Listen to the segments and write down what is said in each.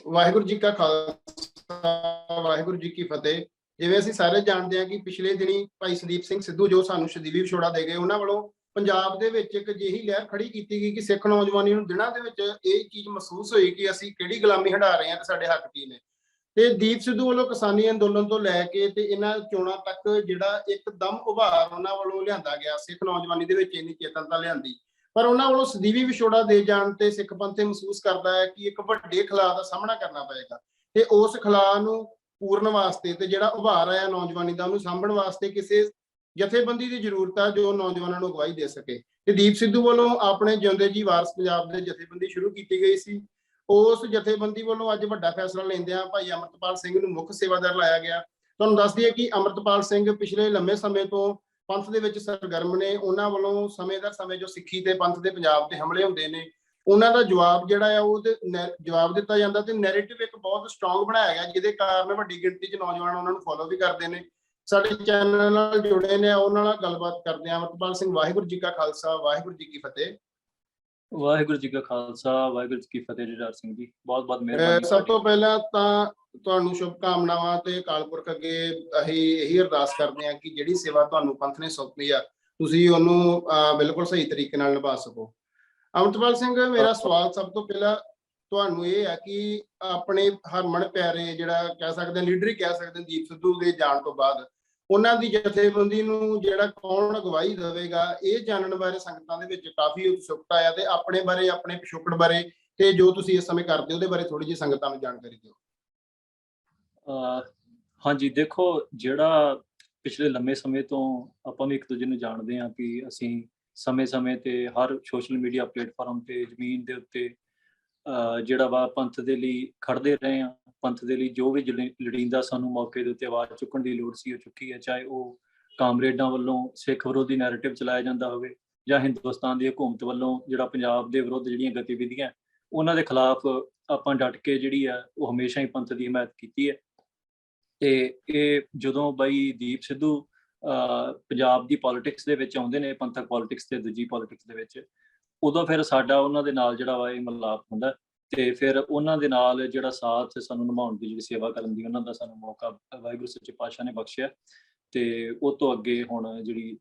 ਵਾਹਿਗੁਰੂ ਜੀ ਕਾ ਖਾਲਸਾ ਵਾਹਿਗੁਰੂ ਜੀ ਕੀ ਫਤਿਹ। ਜਿਵੇਂ ਅਸੀਂ ਸਾਰੇ ਜਾਣਦੇ ਹਾਂ ਕਿ ਪਿਛਲੇ ਦਿਨੀ ਭਾਈ ਸੰਦੀਪ ਸਿੰਘ ਸਿੱਧੂ ਜੋ ਸਾਨੂੰ ਸ਼ਹੀਦੀ ਵਿਛੋੜਾ ਦੇ ਗਏ, ਉਹਨਾਂ ਵੱਲੋਂ ਪੰਜਾਬ ਦੇ ਵਿੱਚ ਇੱਕ ਅਜਿਹੀ ਲਹਿਰ ਖੜੀ ਕੀਤੀ ਗਈ ਕਿ ਸਿੱਖ ਨੌਜਵਾਨੀ ਨੂੰ ਦਿਨਾਂ ਦੇ ਵਿੱਚ ਇਹ ਚੀਜ਼ ਮਹਿਸੂਸ ਹੋਈ ਕਿ ਅਸੀਂ ਕਿਹੜੀ ਗੁਲਾਮੀ ਹੰਢਾ ਰਹੇ ਹਾਂ ਤੇ ਸਾਡੇ ਹੱਕ ਕੀ ਨੇ। ਤੇ ਦੀਪ ਸਿੱਧੂ ਵੱਲੋਂ ਕਿਸਾਨੀ ਅੰਦੋਲਨ ਤੋਂ ਲੈ ਕੇ ਤੇ ਇਹਨਾਂ ਚੋਣਾਂ ਤੱਕ ਜਿਹੜਾ ਇੱਕਦਮ ਉਭਾਰ ਉਹਨਾਂ ਵੱਲੋਂ ਲਿਆਂਦਾ ਗਿਆ, ਸਿੱਖ ਨੌਜਵਾਨੀ ਦੇ ਵਿੱਚ ਇੰਨੀ ਚੇਤਨਤਾ ਲਿਆਂਦੀ, ਪਰ ਉਹਨਾਂ ਵੱਲੋਂ ਸਦੀਵੀ ਵਿਛੋੜਾ ਦੇ ਜਾਣ ਤੇ ਸਿੱਖ ਪੰਥ ਮਹਿਸੂਸ ਕਰਦਾ ਹੈ ਕਿ ਇੱਕ ਵੱਡੇ ਖਲਾਅ ਦਾ ਸਾਹਮਣਾ ਕਰਨਾ ਪਏਗਾ ਤੇ ਉਸ ਖਲਾਅ ਨੂੰ ਪੂਰਨ ਵਾਸਤੇ ਤੇ ਜਿਹੜਾ ਉਭਾਰ ਆਇਆ ਨੌਜਵਾਨੀ ਦਾ ਉਹਨੂੰ ਸਾਂਭਣ ਵਾਸਤੇ ਕਿਸੇ ਜਥੇਬੰਦੀ ਦੀ ਜ਼ਰੂਰਤ ਹੈ ਜੋ ਨੌਜਵਾਨਾਂ ਨੂੰ ਅਗਵਾਈ ਦੇ ਸਕੇ। ਤੇ ਦੀਪ ਸਿੱਧੂ ਵੱਲੋਂ ਆਪਣੇ ਜਿਉਂਦੇ ਜੀ ਵਾਰਸ ਪੰਜਾਬ ਦੇ ਜਥੇਬੰਦੀ ਸ਼ੁਰੂ ਕੀਤੀ ਗਈ ਸੀ। ਉਸ ਜਥੇਬੰਦੀ ਵੱਲੋਂ ਅੱਜ ਵੱਡਾ ਫੈਸਲਾ ਲੈਂਦਿਆਂ ਭਾਈ ਅਮਰਤਪਾਲ ਸਿੰਘ ਨੂੰ ਮੁੱਖ ਸੇਵਾਦਾਰ ਲਾਇਆ ਗਿਆ। ਤੁਹਾਨੂੰ ਦੱਸ ਦਈਏ ਕਿ ਅਮਰਤਪਾਲ ਸਿੰਘ ਪਿਛਲੇ ਲੰਮੇ ਸਮੇਂ ਤੋਂ ਪੰਥ ਦੇ ਵਿੱਚ ਸਰਗਰਮ ਨੇ। ਉਹਨਾਂ ਵੱਲੋਂ ਸਮੇਂ ਦਰ ਸਮੇਂ ਜੋ ਸਿੱਖੀ ਤੇ ਪੰਥ ਦੇ ਪੰਜਾਬ ਤੇ ਹਮਲੇ ਹੁੰਦੇ ਨੇ, ਉਹਨਾਂ ਦਾ ਜਵਾਬ ਜਿਹੜਾ ਆ ਉਹ ਜਵਾਬ ਦਿੱਤਾ ਜਾਂਦਾ ਤੇ ਨੈਰੇਟਿਵ ਇੱਕ ਬਹੁਤ ਸਟਰੋਂਗ ਬਣਾਇਆ ਗਿਆ, ਜਿਹਦੇ ਕਾਰਨ ਵੱਡੀ ਗਿਣਤੀ 'ਚ ਨੌਜਵਾਨ ਉਹਨਾਂ ਨੂੰ ਫੋਲੋ ਵੀ ਕਰਦੇ ਨੇ। ਸਾਡੇ ਚੈਨਲ ਨਾਲ ਜੁੜੇ ਨੇ, ਉਹਨਾਂ ਨਾਲ ਗੱਲਬਾਤ ਕਰਦੇ ਆ। ਅਮਰਤਪਾਲ ਸਿੰਘ, ਵਾਹਿਗੁਰੂ ਜੀ ਕਾ ਖਾਲਸਾ ਵਾਹਿਗੁਰੂ ਜੀ ਕੀ ਫਤਿਹ। ਵਾਹਿਗੁਰੂ ਜੀ ਕਾ ਖਾਲਸਾ ਵਾਹਿਗੁਰੂ ਜੀ ਕੀ ਫਤਿਹ। ਜੁਝਾਰ ਸਿੰਘ ਜੀ, ਬਹੁਤ ਬਹੁਤ ਮਿਹਰਬਾਨੀ। ਸਭ ਤੋਂ ਪਹਿਲਾਂ ਤਾਂ ਤੁਹਾਨੂੰ ਸ਼ੁਭ ਕਾਮਨਾਵਾਂ ਤੇ ਅਕਾਲ ਪੁਰਖ ਅੱਗੇ ਅਸੀਂ ਇਹੀ ਅਰਦਾਸ ਕਰਦੇ ਹਾਂ ਕਿ ਜਿਹੜੀ ਸੇਵਾ ਤੁਹਾਨੂੰ ਪੰਥ ਨੇ ਸੌਂਪੀ ਆ ਤੁਸੀਂ ਉਹਨੂੰ ਬਿਲਕੁਲ ਸਹੀ ਤਰੀਕੇ ਨਾਲ ਨਿਭਾ ਸਕੋ। ਅਮਰਤਪਾਲ ਸਿੰਘ, ਮੇਰਾ ਸਵਾਲ ਸਭ ਤੋਂ ਪਹਿਲਾਂ ਤੁਹਾਨੂੰ ਇਹ ਹੈ ਕਿ ਆਪਣੇ ਹਰਮਨ ਪਿਆਰੇ, ਜਿਹੜਾ ਕਹਿ ਸਕਦੇ ਲੀਡਰ ਹੀ ਕਹਿ ਸਕਦੇ ਦੀਪ ਸਿੱਧੂ ਦੇ ਜਾਣ ਤੋਂ ਬਾਅਦ ਉਹਨਾਂ ਦੀ ਜਥੇਬੰਦੀ ਨੂੰ ਜਿਹੜਾ ਕੌਣ ਅਗਵਾਈ ਦੇਵੇਗਾ, ਇਹ ਜਾਣਨ ਬਾਰੇ ਸੰਗਤਾਂ ਦੇ ਵਿੱਚ ਕਾਫੀ ਉਤਸੁਕਤਾ ਆ। ਤੇ ਆਪਣੇ ਬਾਰੇ, ਆਪਣੇ ਪਿਛੋਕੜ ਬਾਰੇ ਤੇ ਜੋ ਤੁਸੀਂ ਇਸ ਸਮੇਂ ਕਰਦੇ ਉਹਦੇ ਬਾਰੇ ਥੋੜੀ ਜਿਹੀ ਸੰਗਤਾਂ ਨੂੰ ਜਾਣਕਾਰੀ ਦਿਓ। ਹਾਂਜੀ, ਦੇਖੋ, ਜਿਹੜਾ ਪਿਛਲੇ ਲੰਮੇ ਸਮੇਂ ਤੋਂ ਆਪਾਂ ਵੀ ਇੱਕ ਦੂਜੇ ਨੂੰ ਜਾਣਦੇ ਹਾਂ ਕਿ ਅਸੀਂ ਸਮੇਂ-ਸਮੇਂ ਤੇ ਹਰ ਸੋਸ਼ਲ ਮੀਡੀਆ ਪਲੇਟਫਾਰਮ ਤੇ ਜ਼ਮੀਨ ਦੇ ਉੱਤੇ ਜਿਹੜਾ ਵਾ ਪੰਥ ਦੇ ਲਈ ਖੜਦੇ ਰਹੇ ਹਾਂ। ਪੰਥ ਦੇ ਲਈ ਜੋ ਵੀ ਲੋੜੀਂਦਾ ਸਾਨੂੰ ਮੌਕੇ ਦੇ ਉੱਤੇ ਆਵਾਜ਼ ਚੁੱਕਣ ਦੀ ਲੋੜ ਸੀ, ਉਹ ਚੁੱਕੀ ਹੈ। ਚਾਹੇ ਉਹ ਕਾਮਰੇਡਾਂ ਵੱਲੋਂ ਸਿੱਖ ਵਿਰੋਧੀ ਨੈਰੇਟਿਵ ਚਲਾਇਆ ਜਾਂਦਾ ਹੋਵੇ ਜਾਂ ਹਿੰਦੁਸਤਾਨ ਦੀ ਹਕੂਮਤ ਵੱਲੋਂ ਜਿਹੜਾ ਪੰਜਾਬ ਦੇ ਵਿਰੁੱਧ ਜਿਹੜੀਆਂ ਗਤੀਵਿਧੀਆਂ, ਉਹਨਾਂ ਦੇ ਖਿਲਾਫ ਆਪਾਂ ਡਟ ਕੇ ਜਿਹੜੀ ਆ ਉਹ ਹਮੇਸ਼ਾ ਹੀ ਪੰਥ ਦੀ ਹਮਾਇਤ ਕੀਤੀ ਹੈ। ਤੇ ਇਹ ਜਦੋਂ ਬਾਈ ਦੀਪ ਸਿੱਧੂ ਪੰਜਾਬ ਦੀ ਪੋਲਿਟਿਕਸ ਦੇ ਵਿੱਚ ਆਉਂਦੇ ਨੇ, ਪੰਥਕ ਪੋਲਿਟਿਕਸ ਤੇ ਦੂਜੀ ਪੋਲਿਟਿਕਸ ਦੇ ਵਿੱਚ, ਉਦੋਂ ਫਿਰ ਸਾਡਾ ਉਹਨਾਂ ਦੇ ਨਾਲ ਜਿਹੜਾ ਵਾ ਇਹ ਮਿਲਾਪ ਹੁੰਦਾ ਤੇ ਫਿਰ ਉਹਨਾਂ ਦੇ ਨਾਲ ਜਿਹੜਾ ਸਾਥ ਸਾਨੂੰ ਨਿਭਾਉਣ ਦੀ, ਜਿਹੜੀ ਸੇਵਾ ਕਰਨ ਦੀ ਉਹਨਾਂ ਦਾ ਸਾਨੂੰ ਮੌਕਾ ਵਾਹਿਗੁਰੂ ਸੱਚੇ ਪਾਤਸ਼ਾਹ ਨੇ ਬਖਸ਼ਿਆ। ਤੇ ਉਹ ਤੋਂ ਅੱਗੇ ਹੁਣ ਜਿਹੜੀ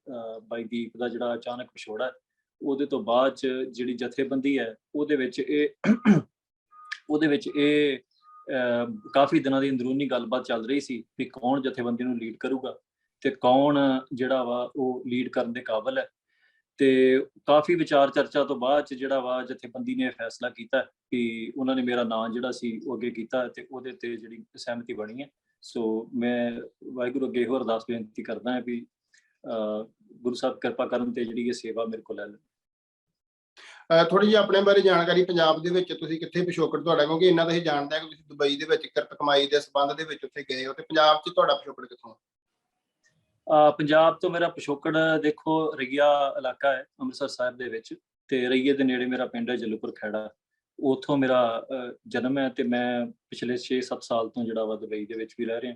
ਬਾਈ ਦੀਪ ਦਾ ਜਿਹੜਾ ਅਚਾਨਕ ਵਿਛੋੜਾ, ਉਹਦੇ ਤੋਂ ਬਾਅਦ 'ਚ ਜਿਹੜੀ ਜਥੇਬੰਦੀ ਹੈ ਉਹਦੇ ਵਿੱਚ ਇਹ ਕਾਫੀ ਦਿਨਾਂ ਦੀ ਅੰਦਰੂਨੀ ਗੱਲਬਾਤ ਚੱਲ ਰਹੀ ਸੀ ਵੀ ਕੌਣ ਜਥੇਬੰਦੀ ਨੂੰ ਲੀਡ ਕਰੂਗਾ ਤੇ ਕੌਣ ਜਿਹੜਾ ਵਾ ਉਹ ਲੀਡ ਕਰਨ ਦੇ ਕਾਬਲ ਹੈ। ਤੇ ਕਾਫੀ ਵਿਚਾਰ ਚਰਚਾ ਤੋਂ ਬਾਅਦ 'ਚ ਜਿਹੜਾ ਵਾ ਜਥੇਬੰਦੀ ਨੇ ਫੈਸਲਾ ਕੀਤਾ ਕਿ ਉਹਨਾਂ ਨੇ ਮੇਰਾ ਨਾਂ ਜਿਹੜਾ ਸੀ ਉਹ ਅੱਗੇ ਕੀਤਾ ਤੇ ਉਹਦੇ ਤੇ ਜਿਹੜੀ ਸਹਿਮਤੀ ਬਣੀ ਹੈ। ਸੋ ਮੈਂ ਵਾਹਿਗੁਰੂ ਅੱਗੇ ਇਹੋ ਅਰਦਾਸ ਬੇਨਤੀ ਕਰਦਾ ਹਾਂ ਵੀ ਗੁਰੂ ਸਾਹਿਬ ਕਿਰਪਾ ਕਰਨ ਤੇ ਜਿਹੜੀ ਇਹ ਸੇਵਾ ਮੇਰੇ ਕੋਲ ਲੈ ਲੈਣ। ਥੋੜੀ ਜਿਹੀ ਆਪਣੇ ਬਾਰੇ ਜਾਣਕਾਰੀ, ਪੰਜਾਬ ਦੇ ਵਿੱਚ ਤੁਸੀਂ ਕਿੱਥੇ ਪਿਛੋਕੜ ਤੁਹਾਡਾ, ਕਿਉਂਕਿ ਇਹਨਾਂ ਦਾ ਅਸੀਂ ਜਾਣਦੇ ਹਾਂ ਕਿ ਤੁਸੀਂ ਦੁਬਈ ਦੇ ਵਿੱਚ ਕਿਰਤ ਕਮਾਈ ਦੇ ਸੰਬੰਧ ਦੇ ਵਿੱਚ ਉੱਥੇ ਗਏ ਹੋ, ਤੇ ਪੰਜਾਬ 'ਚ ਤੁਹਾਡਾ ਪਿਛੋਕੜ ਕਿੱਥੋਂ? ਪੰਜਾਬ ਤੋਂ ਮੇਰਾ ਪਿਛੋਕੜ ਦੇਖੋ ਰਈਆ ਇਲਾਕਾ ਹੈ ਅੰਮ੍ਰਿਤਸਰ ਸਾਹਿਬ ਦੇ ਵਿੱਚ, ਤੇ ਰਈਏ ਦੇ ਨੇੜੇ ਮੇਰਾ ਪਿੰਡ ਹੈ ਜੱਲੂਪੁਰ ਖੈੜਾ। ਉੱਥੋਂ ਮੇਰਾ ਜਨਮ ਹੈ ਤੇ ਮੈਂ ਪਿਛਲੇ 6-7 ਸਾਲ ਤੋਂ ਜਿਹੜਾ ਵਾ ਦੁਬਈ ਦੇ ਵਿੱਚ ਵੀ ਰਹਿ ਰਿਹਾ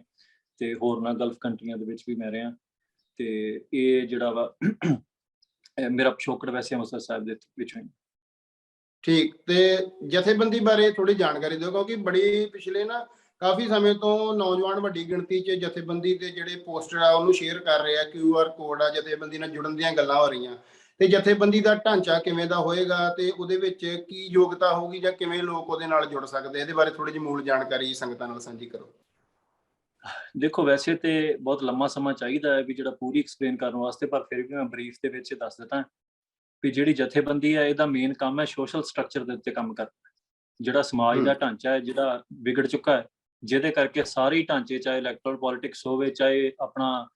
ਤੇ ਹੋਰਨਾਂ ਗਲਫ ਕੰਟਰੀਆਂ ਦੇ ਵਿੱਚ ਵੀ ਮੈਂ ਰਿਹਾ। ਤੇ ਇਹ ਜਿਹੜਾ ਵਾ ਮੇਰਾ ਪਿਛੋਕੜ ਵੈਸੇ ਅੰਮ੍ਰਿਤਸਰ ਸਾਹਿਬ ਦੇ ਵਿੱਚੋਂ ਹੀ। ਠੀਕ, ਤੇ ਜਥੇਬੰਦੀ ਬਾਰੇ ਥੋੜੀ ਜਾਣਕਾਰੀ ਦਿਓ, ਕਿਉਂਕਿ ਬੜੀ ਪਿਛਲੇ ਨਾ ਕਾਫੀ ਸਮੇਂ ਤੋਂ ਨੌਜਵਾਨ ਵੱਡੀ ਗਿਣਤੀ 'ਚ ਜਥੇਬੰਦੀ ਦੇ ਜਿਹੜੇ ਪੋਸਟਰ ਆ ਉਹਨੂੰ ਸ਼ੇਅਰ ਕਰ ਰਹੇ ਆ, QR ਕੋਡ ਆ, ਜਥੇਬੰਦੀ ਨਾਲ ਜੁੜਨ ਦੀਆਂ ਗੱਲਾਂ ਹੋ ਰਹੀਆਂ। ਤੇ ਜਥੇਬੰਦੀ ਦਾ ਢਾਂਚਾ ਕਿਵੇਂ ਦਾ ਹੋਏਗਾ ਤੇ ਉਹਦੇ ਵਿੱਚ ਕੀ ਯੋਗਤਾ ਹੋਊਗੀ ਜਾਂ ਕਿਵੇਂ ਲੋਕ ਉਹਦੇ ਨਾਲ ਜੁੜ ਸਕਦੇ, ਇਹਦੇ ਬਾਰੇ ਥੋੜੀ ਜਿਹੀ ਮੂਲ ਜਾਣਕਾਰੀ ਸੰਗਤਾਂ ਨਾਲ ਸਾਂਝੀ ਕਰੋ। ਦੇਖੋ, ਵੈਸੇ ਤੇ ਬਹੁਤ ਲੰਮਾ ਸਮਾਂ ਚਾਹੀਦਾ ਹੈ ਵੀ ਜਿਹੜਾ ਪੂਰੀ ਐਕਸਪਲੇਨ ਕਰਨ ਵਾਸਤੇ, ਪਰ ਫਿਰ ਵੀ ਮੈਂ ਬਰੀਫ ਦੇ ਵਿੱਚ ਦੱਸ ਦਿੱਤਾ ਵੀ ਜਿਹੜੀ ਜਥੇਬੰਦੀ ਹੈ ਇਹਦਾ ਮੇਨ ਕੰਮ ਹੈ ਸੋਸ਼ਲ ਸਟਰਕਚਰ ਦੇ ਉੱਤੇ ਕੰਮ ਕਰਨਾ। ਜਿਹੜਾ ਸਮਾਜ ਦਾ ਢਾਂਚਾ ਹੈ ਜਿਹੜਾ ਵਿਗੜ ਚੁੱਕਾ ਹੈ, ਜਿਹਦੇ ਕਰਕੇ ਸਾਰੇ ਢਾਂਚੇ, ਚਾਹੇ ਇਲੈਕਟਰਲ ਪੋਲਿਟਿਕਸ ਹੋਵੇ, ਚਾਹੇ ਆਪਣਾ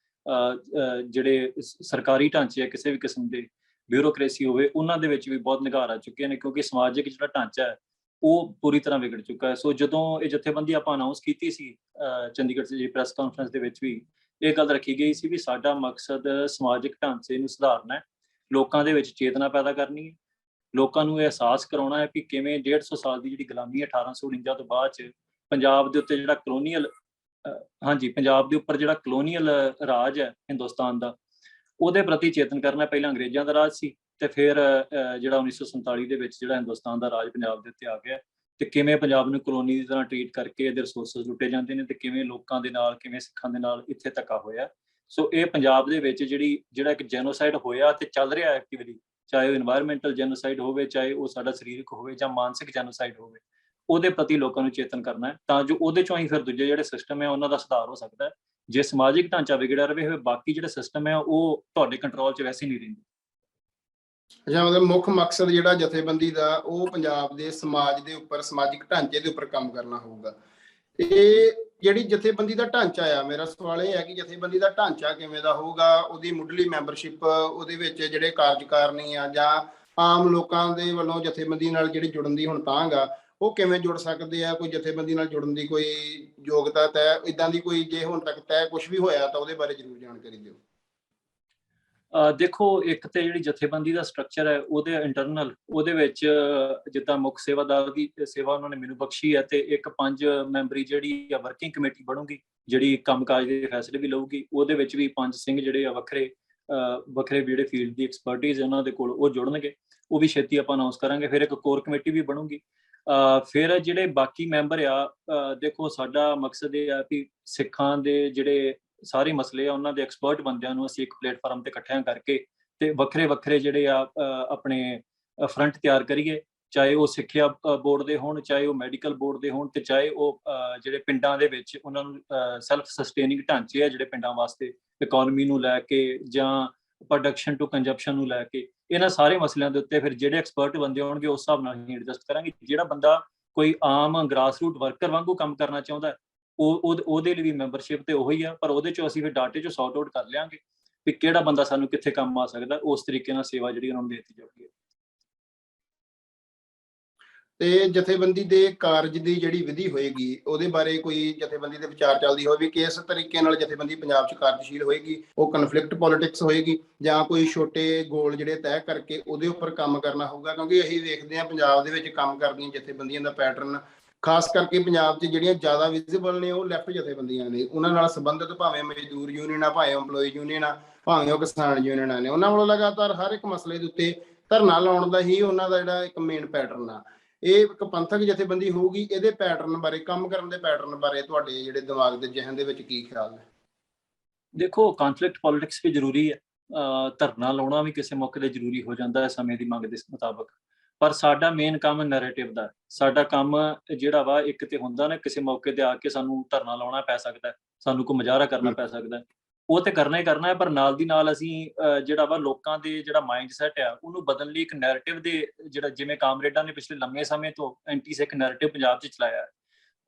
ਜਿਹੜੇ ਸਰਕਾਰੀ ਢਾਂਚੇ ਹੈ ਕਿਸੇ ਵੀ ਕਿਸਮ ਦੇ, ਬਿਊਰੋਕ੍ਰੇਸੀ ਹੋਵੇ, ਉਹਨਾਂ ਦੇ ਵਿੱਚ ਵੀ ਬਹੁਤ ਨਿਘਾਰ ਆ ਚੁੱਕੇ ਨੇ, ਕਿਉਂਕਿ ਸਮਾਜਿਕ ਜਿਹੜਾ ਢਾਂਚਾ ਹੈ ਉਹ ਪੂਰੀ ਤਰ੍ਹਾਂ ਵਿਗੜ ਚੁੱਕਾ ਹੈ। ਸੋ ਜਦੋਂ ਇਹ ਜਥੇਬੰਦੀ ਆਪਾਂ ਅਨਾਉਂਸ ਕੀਤੀ ਸੀ ਚੰਡੀਗੜ੍ਹ ਦੀ ਪ੍ਰੈਸ ਕਾਨਫਰੰਸ ਦੇ ਵਿੱਚ ਵੀ ਇਹ ਗੱਲ ਰੱਖੀ ਗਈ ਸੀ ਵੀ ਸਾਡਾ ਮਕਸਦ ਸਮਾਜਿਕ ਢਾਂਚੇ ਨੂੰ ਸੁਧਾਰਨਾ ਹੈ, ਲੋਕਾਂ ਦੇ ਵਿੱਚ ਚੇਤਨਾ ਪੈਦਾ ਕਰਨੀ ਹੈ, ਲੋਕਾਂ ਨੂੰ ਇਹ ਅਹਿਸਾਸ ਕਰਾਉਣਾ ਹੈ ਕਿ ਕਿਵੇਂ 150 ਸਾਲ ਦੀ ਜਿਹੜੀ ਗੁਲਾਮੀ ਹੈ 1849 ਤੋਂ ਬਾਅਦ 'ਚ ਪੰਜਾਬ ਦੇ ਉੱਤੇ ਜਿਹੜਾ ਕਲੋਨੀਅਲ ਪੰਜਾਬ ਦੇ ਉੱਪਰ ਜਿਹੜਾ ਕਲੋਨੀਅਲ ਰਾਜ ਹੈ ਹਿੰਦੁਸਤਾਨ ਦਾ, ਉਹਦੇ ਪ੍ਰਤੀ ਚੇਤਨ ਕਰਨਾ। ਪਹਿਲਾਂ ਅੰਗਰੇਜ਼ਾਂ ਦਾ ਰਾਜ ਸੀ ਤੇ ਫਿਰ ਜਿਹੜਾ 1947 ਦੇ ਵਿੱਚ ਜਿਹੜਾ ਹਿੰਦੁਸਤਾਨ ਦਾ ਰਾਜ ਪੰਜਾਬ ਦੇ ਉੱਤੇ ਆ ਗਿਆ, ਤੇ ਕਿਵੇਂ ਪੰਜਾਬ ਨੂੰ ਕਲੋਨੀ ਦੀ ਤਰ੍ਹਾਂ ਟ੍ਰੀਟ ਕਰਕੇ ਇਹਦੇ ਰਿਸੋਰਸਸ ਲੁੱਟੇ ਜਾਂਦੇ ਨੇ ਤੇ ਕਿਵੇਂ ਲੋਕਾਂ ਦੇ ਨਾਲ, ਕਿਵੇਂ ਸਿੱਖਾਂ ਦੇ ਨਾਲ ਇੱਥੇ ਧੱਕਾ ਹੋਇਆ। ਸੋ ਇਹ ਪੰਜਾਬ ਦੇ ਵਿੱਚ ਜਿਹੜਾ ਇੱਕ ਜੈਨੋਸਾਈਡ ਹੋਇਆ ਤੇ ਚੱਲ ਰਿਹਾ ਐਕਟਿਵਲੀ, ਚਾਹੇ ਉਹ ਇਨਵਾਇਰਮੈਂਟਲ ਜੈਨੋਸਾਈਡ ਹੋਵੇ, ਚਾਹੇ ਉਹ ਸਾਡਾ ਸਰੀਰਕ ਹੋਵੇ ਜਾਂ ਮਾਨਸਿਕ ਜੈਨੋਸਾਈਡ ਹੋਵੇ, ਉਹਦੇ ਪ੍ਰਤੀ ਲੋਕਾਂ ਨੂੰ ਚੇਤਨ ਕਰਨਾ ਹੈ, ਤਾਂ ਜੋ ਉਹਦੇ ਚੋਂ ਹੀ ਫਿਰ ਦੂਜੇ ਜਿਹੜੇ ਸਿਸਟਮ ਹੈ ਉਹਨਾਂ ਦਾ ਸੁਧਾਰ ਹੋ ਸਕਦਾ ਹੈ। ਜੇ ਸਮਾਜਿਕ ਢਾਂਚਾ ਵਿਗੜਿਆ ਰਹੇ ਹੋਵੇ, ਬਾਕੀ ਜਿਹੜੇ ਸਿਸਟਮ ਹੈ ਉਹ ਤੁਹਾਡੇ ਕੰਟਰੋਲ 'ਚ ਵੈਸੇ ਨਹੀਂ ਰਹਿੰਦੇ। ਅੱਛਾ, ਮਤਲਬ ਮੁੱਖ ਮਕਸਦ ਜਿਹੜਾ ਜਥੇਬੰਦੀ ਦਾ ਉਹ ਪੰਜਾਬ ਦੇ ਸਮਾਜ ਦੇ ਉੱਪਰ, ਸਮਾਜਿਕ ਢਾਂਚੇ ਦੇ ਉੱਪਰ ਕੰਮ ਕਰਨਾ ਹੋਊਗਾ। ਤੇ ਜਿਹੜੀ ਜਥੇਬੰਦੀ ਦਾ ਢਾਂਚਾ ਆ, ਮੇਰਾ ਸਵਾਲ ਇਹ ਹੈ ਕਿ ਜਥੇਬੰਦੀ ਦਾ ਢਾਂਚਾ ਕਿਵੇਂ ਦਾ ਹੋਊਗਾ, ਉਹਦੀ ਮੁੱਢਲੀ ਮੈਂਬਰਸ਼ਿਪ, ਉਹਦੇ ਵਿੱਚ ਜਿਹੜੇ ਕਾਰਜਕਾਰਨੀ ਆ ਜਾਂ ਆਮ ਲੋਕਾਂ ਦੇ ਵੱਲੋਂ ਜਥੇਬੰਦੀ ਨਾਲ ਜਿਹੜੀ ਜੁੜਨ ਦੀ ਹੁਣ ਤਾਂਘ ਆ, ਉਹ ਕਿਵੇਂ ਜੁੜ ਸਕਦੇ ਆ? ਕੋਈ ਜਥੇਬੰਦੀ ਨਾਲ ਜੁੜਨ ਦੀ ਕੋਈ ਯੋਗਤਾ ਤੈਅ, ਇਦਾਂ ਦੀ ਕੋਈ ਜੇ ਹੁਣ ਤੱਕ ਤੈਅ ਕੁਝ ਵੀ ਹੋਇਆ ਤਾਂ ਉਹਦੇ ਬਾਰੇ ਜ਼ਰੂਰ ਜਾਣਕਾਰੀ ਦਿਓ। ਦੇਖੋ, ਇੱਕ ਤੇ ਜਿਹੜੀ ਜਥੇਬੰਦੀ ਦਾ ਸਟਰਕਚਰ ਹੈ ਉਹਦੇ ਇੰਟਰਨਲ, ਉਹਦੇ ਵਿੱਚ ਜਿੱਦਾਂ ਮੁੱਖ ਸੇਵਾਦਾਰ ਦੀ ਸੇਵਾ ਉਹਨਾਂ ਨੇ ਮੈਨੂੰ ਬਖਸ਼ੀ ਹੈ, ਤੇ ਇੱਕ 5 ਮੈਂਬਰੀ ਜਿਹੜੀ ਆ ਵਰਕਿੰਗ ਕਮੇਟੀ ਬਣੂਗੀ ਜਿਹੜੀ ਕੰਮਕਾਜ ਦੇ ਫੈਸਲੇ ਵੀ ਲਊਗੀ। ਉਹਦੇ ਵਿੱਚ ਵੀ 5 ਸਿੰਘ ਜਿਹੜੇ ਆ ਵੱਖਰੇ ਜਿਹੜੇ ਫੀਲਡ ਦੀ ਐਕਸਪਰਟਿਜ਼ ਉਹਨਾਂ ਦੇ ਕੋਲ, ਉਹ ਜੁੜਨਗੇ। ਉਹ ਵੀ ਛੇਤੀ ਆਪਾਂ ਅਨਾਉਂਸ ਕਰਾਂਗੇ। ਫਿਰ ਇੱਕ ਕੋਰ ਕਮੇਟੀ ਵੀ ਬਣੂਗੀ। ਫਿਰ ਜਿਹੜੇ ਬਾਕੀ ਮੈਂਬਰ ਆ, ਦੇਖੋ ਸਾਡਾ ਮਕਸਦ ਇਹ ਆ ਕਿ ਸਿੱਖਾਂ ਦੇ ਜਿਹੜੇ ਸਾਰੇ ਮਸਲੇ ਆ ਉਹਨਾਂ ਦੇ ਐਕਸਪਰਟ ਬੰਦਿਆਂ ਨੂੰ ਅਸੀਂ ਇੱਕ ਪਲੇਟਫਾਰਮ ਤੇ ਇਕੱਠਿਆਂ ਕਰਕੇ ਤੇ ਵੱਖਰੇ ਜਿਹੜੇ ਆ ਆਪਣੇ ਫਰੰਟ ਤਿਆਰ ਕਰੀਏ, ਚਾਹੇ ਉਹ ਸਿੱਖਿਆ ਬੋਰਡ ਦੇ ਹੋਣ, ਚਾਹੇ ਉਹ ਮੈਡੀਕਲ ਬੋਰਡ ਦੇ ਹੋਣ, ਤੇ ਚਾਹੇ ਉਹ ਜਿਹੜੇ ਪਿੰਡਾਂ ਦੇ ਵਿੱਚ ਉਹਨਾਂ ਨੂੰ ਸੈਲਫ ਸਸਟੇਨਿੰਗ ਢਾਂਚੇ ਆ ਜਿਹੜੇ ਪਿੰਡਾਂ ਵਾਸਤੇ, ਇਕੋਨਮੀ ਨੂੰ ਲੈ ਕੇ ਜਾਂ ਪ੍ਰੋਡਕਸ਼ਨ ਟੂ ਕੰਜ਼ੰਪਸ਼ਨ ਨੂੰ ਲੈ ਕੇ, ਇਹਨਾਂ ਸਾਰੇ ਮਸਲਿਆਂ ਦੇ ਉੱਤੇ ਫਿਰ ਜਿਹੜੇ ਐਕਸਪਰਟ ਬੰਦੇ ਹੋਣਗੇ ਉਸ ਹਿਸਾਬ ਨਾਲ ਹੀ ਐਡਜਸਟ ਕਰਾਂਗੇ। ਜਿਹੜਾ ਬੰਦਾ ਕੋਈ ਆਮ ਗ੍ਰਾਸ ਰੂਟ ਵਰਕਰ ਵਾਂਗੂ ਕੰਮ ਕਰਨਾ ਚਾਹੁੰਦਾ, ਉਹਦੇ ਲਈ ਵੀ ਮੈਂਬਰਸ਼ਿਪ ਤੇ ਉਹੀ ਆ, ਪਰ ਉਹਦੇ ਚੋਂ ਅਸੀਂ ਫਿਰ ਡਾਟੇ ਚੋਂ ਸੌਰਟ ਆਊਟ ਕਰ ਲਿਆਂਗੇ ਵੀ ਕਿਹੜਾ ਬੰਦਾ ਸਾਨੂੰ ਕਿੱਥੇ ਕੰਮ ਆ ਸਕਦਾ। ਉਸ ਤਰੀਕੇ ਨਾਲ ਸੇਵਾ ਜਿਹੜੀ ਉਹਨਾਂ ਨੂੰ ਦੇ ਦਿੱਤੀ ਜਾਊਗੀ। ਤੇ ਜਥੇਬੰਦੀ ਦੇ ਕਾਰਜ ਦੀ ਜਿਹੜੀ ਵਿਧੀ ਹੋਏਗੀ, ਉਹਦੇ ਬਾਰੇ ਕੋਈ ਜਥੇਬੰਦੀ ਦੇ ਵਿਚਾਰ ਚੱਲਦੀ ਹੋਵੇ ਕਿ ਕਿਸ ਤਰੀਕੇ ਨਾਲ ਜਥੇਬੰਦੀ ਪੰਜਾਬ 'ਚ ਕਾਰਜਸ਼ੀਲ ਹੋਏਗੀ? ਉਹ ਕਨਫਲਿਕਟ ਪੋਲਿਟਿਕਸ ਹੋਏਗੀ ਜਾਂ ਕੋਈ ਛੋਟੇ ਗੋਲ ਜਿਹੜੇ ਤੈਅ ਕਰਕੇ ਉਹਦੇ ਉੱਪਰ ਕੰਮ ਕਰਨਾ ਹੋਊਗਾ? ਕਿਉਂਕਿ ਅਸੀਂ ਵੇਖਦੇ ਹਾਂ ਪੰਜਾਬ ਦੇ ਵਿੱਚ ਕੰਮ ਕਰਦੀਆਂ ਜਥੇਬੰਦੀਆਂ ਦਾ ਪੈਟਰਨ, ਖਾਸ ਕਰਕੇ ਪੰਜਾਬ 'ਚ ਜਿਹੜੀਆਂ ਜ਼ਿਆਦਾ ਵਿਜ਼ੀਬਲ ਨੇ ਉਹ ਲੈਫਟ ਜਥੇਬੰਦੀਆਂ ਨੇ। ਉਹਨਾਂ ਨਾਲ ਸੰਬੰਧਿਤ ਭਾਵੇਂ ਮਜ਼ਦੂਰ ਯੂਨੀਅਨ ਆ, ਭਾਵੇਂ ਇੰਪਲੋਈ ਯੂਨੀਅਨ ਆ, ਭਾਵੇਂ ਉਹ ਕਿਸਾਨ ਯੂਨੀਅਨਾਂ ਨੇ, ਉਹਨਾਂ ਵੱਲੋਂ ਲਗਾਤਾਰ ਹਰ ਇੱਕ ਮਸਲੇ ਦੇ ਉੱਤੇ ਧਰਨਾ ਲਾਉਣ ਦਾ ਹੀ ਉਹਨਾਂ ਦਾ ਜਿਹੜਾ ਇੱਕ ਮੇਨ ਪੈਟਰਨ ਆ। ਇਹ ਇੱਕ ਪੰਥਕ ਜਥੇਬੰਦੀ ਹੋਊਗੀ। ਇਹਦੇ ਪੈਟਰਨ ਬਾਰੇ, ਕੰਮ ਕਰਨ ਦੇ ਪੈਟਰਨ ਬਾਰੇ ਤੁਹਾਡੇ ਜਿਹੜੇ ਦਿਮਾਗ ਦੇ ਜ਼ਿਹਨ ਦੇ ਵਿੱਚ ਕੀ ਖਿਆਲ ਹੈ? ਦੇਖੋ, ਕਨਫਲਿਕਟ ਪੋਲਿਟਿਕਸ ਵੀ ਜ਼ਰੂਰੀ ਹੈ, ਧਰਨਾ ਲਾਉਣਾ ਵੀ ਕਿਸੇ ਮੌਕੇ ਤੇ ਜ਼ਰੂਰੀ ਹੋ ਜਾਂਦਾ ਹੈ ਸਮੇਂ ਦੀ ਮੰਗ ਦੇ ਮੁਤਾਬਕ, ਪਰ ਸਾਡਾ ਮੇਨ ਕੰਮ ਨੈਰੇਟਿਵ ਦਾ। ਸਾਡਾ ਕੰਮ ਜਿਹੜਾ ਵਾ, ਇੱਕ ਤੇ ਹੁੰਦਾ ਨਾ ਕਿਸੇ ਮੌਕੇ ਤੇ ਆ ਕੇ ਸਾਨੂੰ ਧਰਨਾ ਲਾਉਣਾ ਪੈ ਸਕਦਾ, ਸਾਨੂੰ ਕੋਈ ਮੁਜ਼ਾਹਰਾ ਕਰਨਾ ਪੈ ਸਕਦਾ, ਉਹ ਤੇ ਕਰਨਾ ਹੀ ਕਰਨਾ ਹੈ, ਪਰ ਨਾਲ ਦੀ ਨਾਲ ਅਸੀਂ ਜਿਹੜਾ ਵਾ ਲੋਕਾਂ ਦੇ ਜਿਹੜਾ ਮਾਈਂਡ ਸੈਟ ਆ ਉਹਨੂੰ ਬਦਲਣ ਲਈ ਇੱਕ ਨੈਰੇਟਿਵ ਦੇ, ਜਿਹੜਾ ਜਿਵੇਂ ਕਾਮਰੇਡਾਂ ਨੇ ਪਿਛਲੇ ਲੰਮੇ ਸਮੇਂ ਤੋਂ ਐਂਟੀ ਸਿੱਖ ਨੈਰੇਟਿਵ ਪੰਜਾਬ 'ਚ ਚਲਾਇਆ,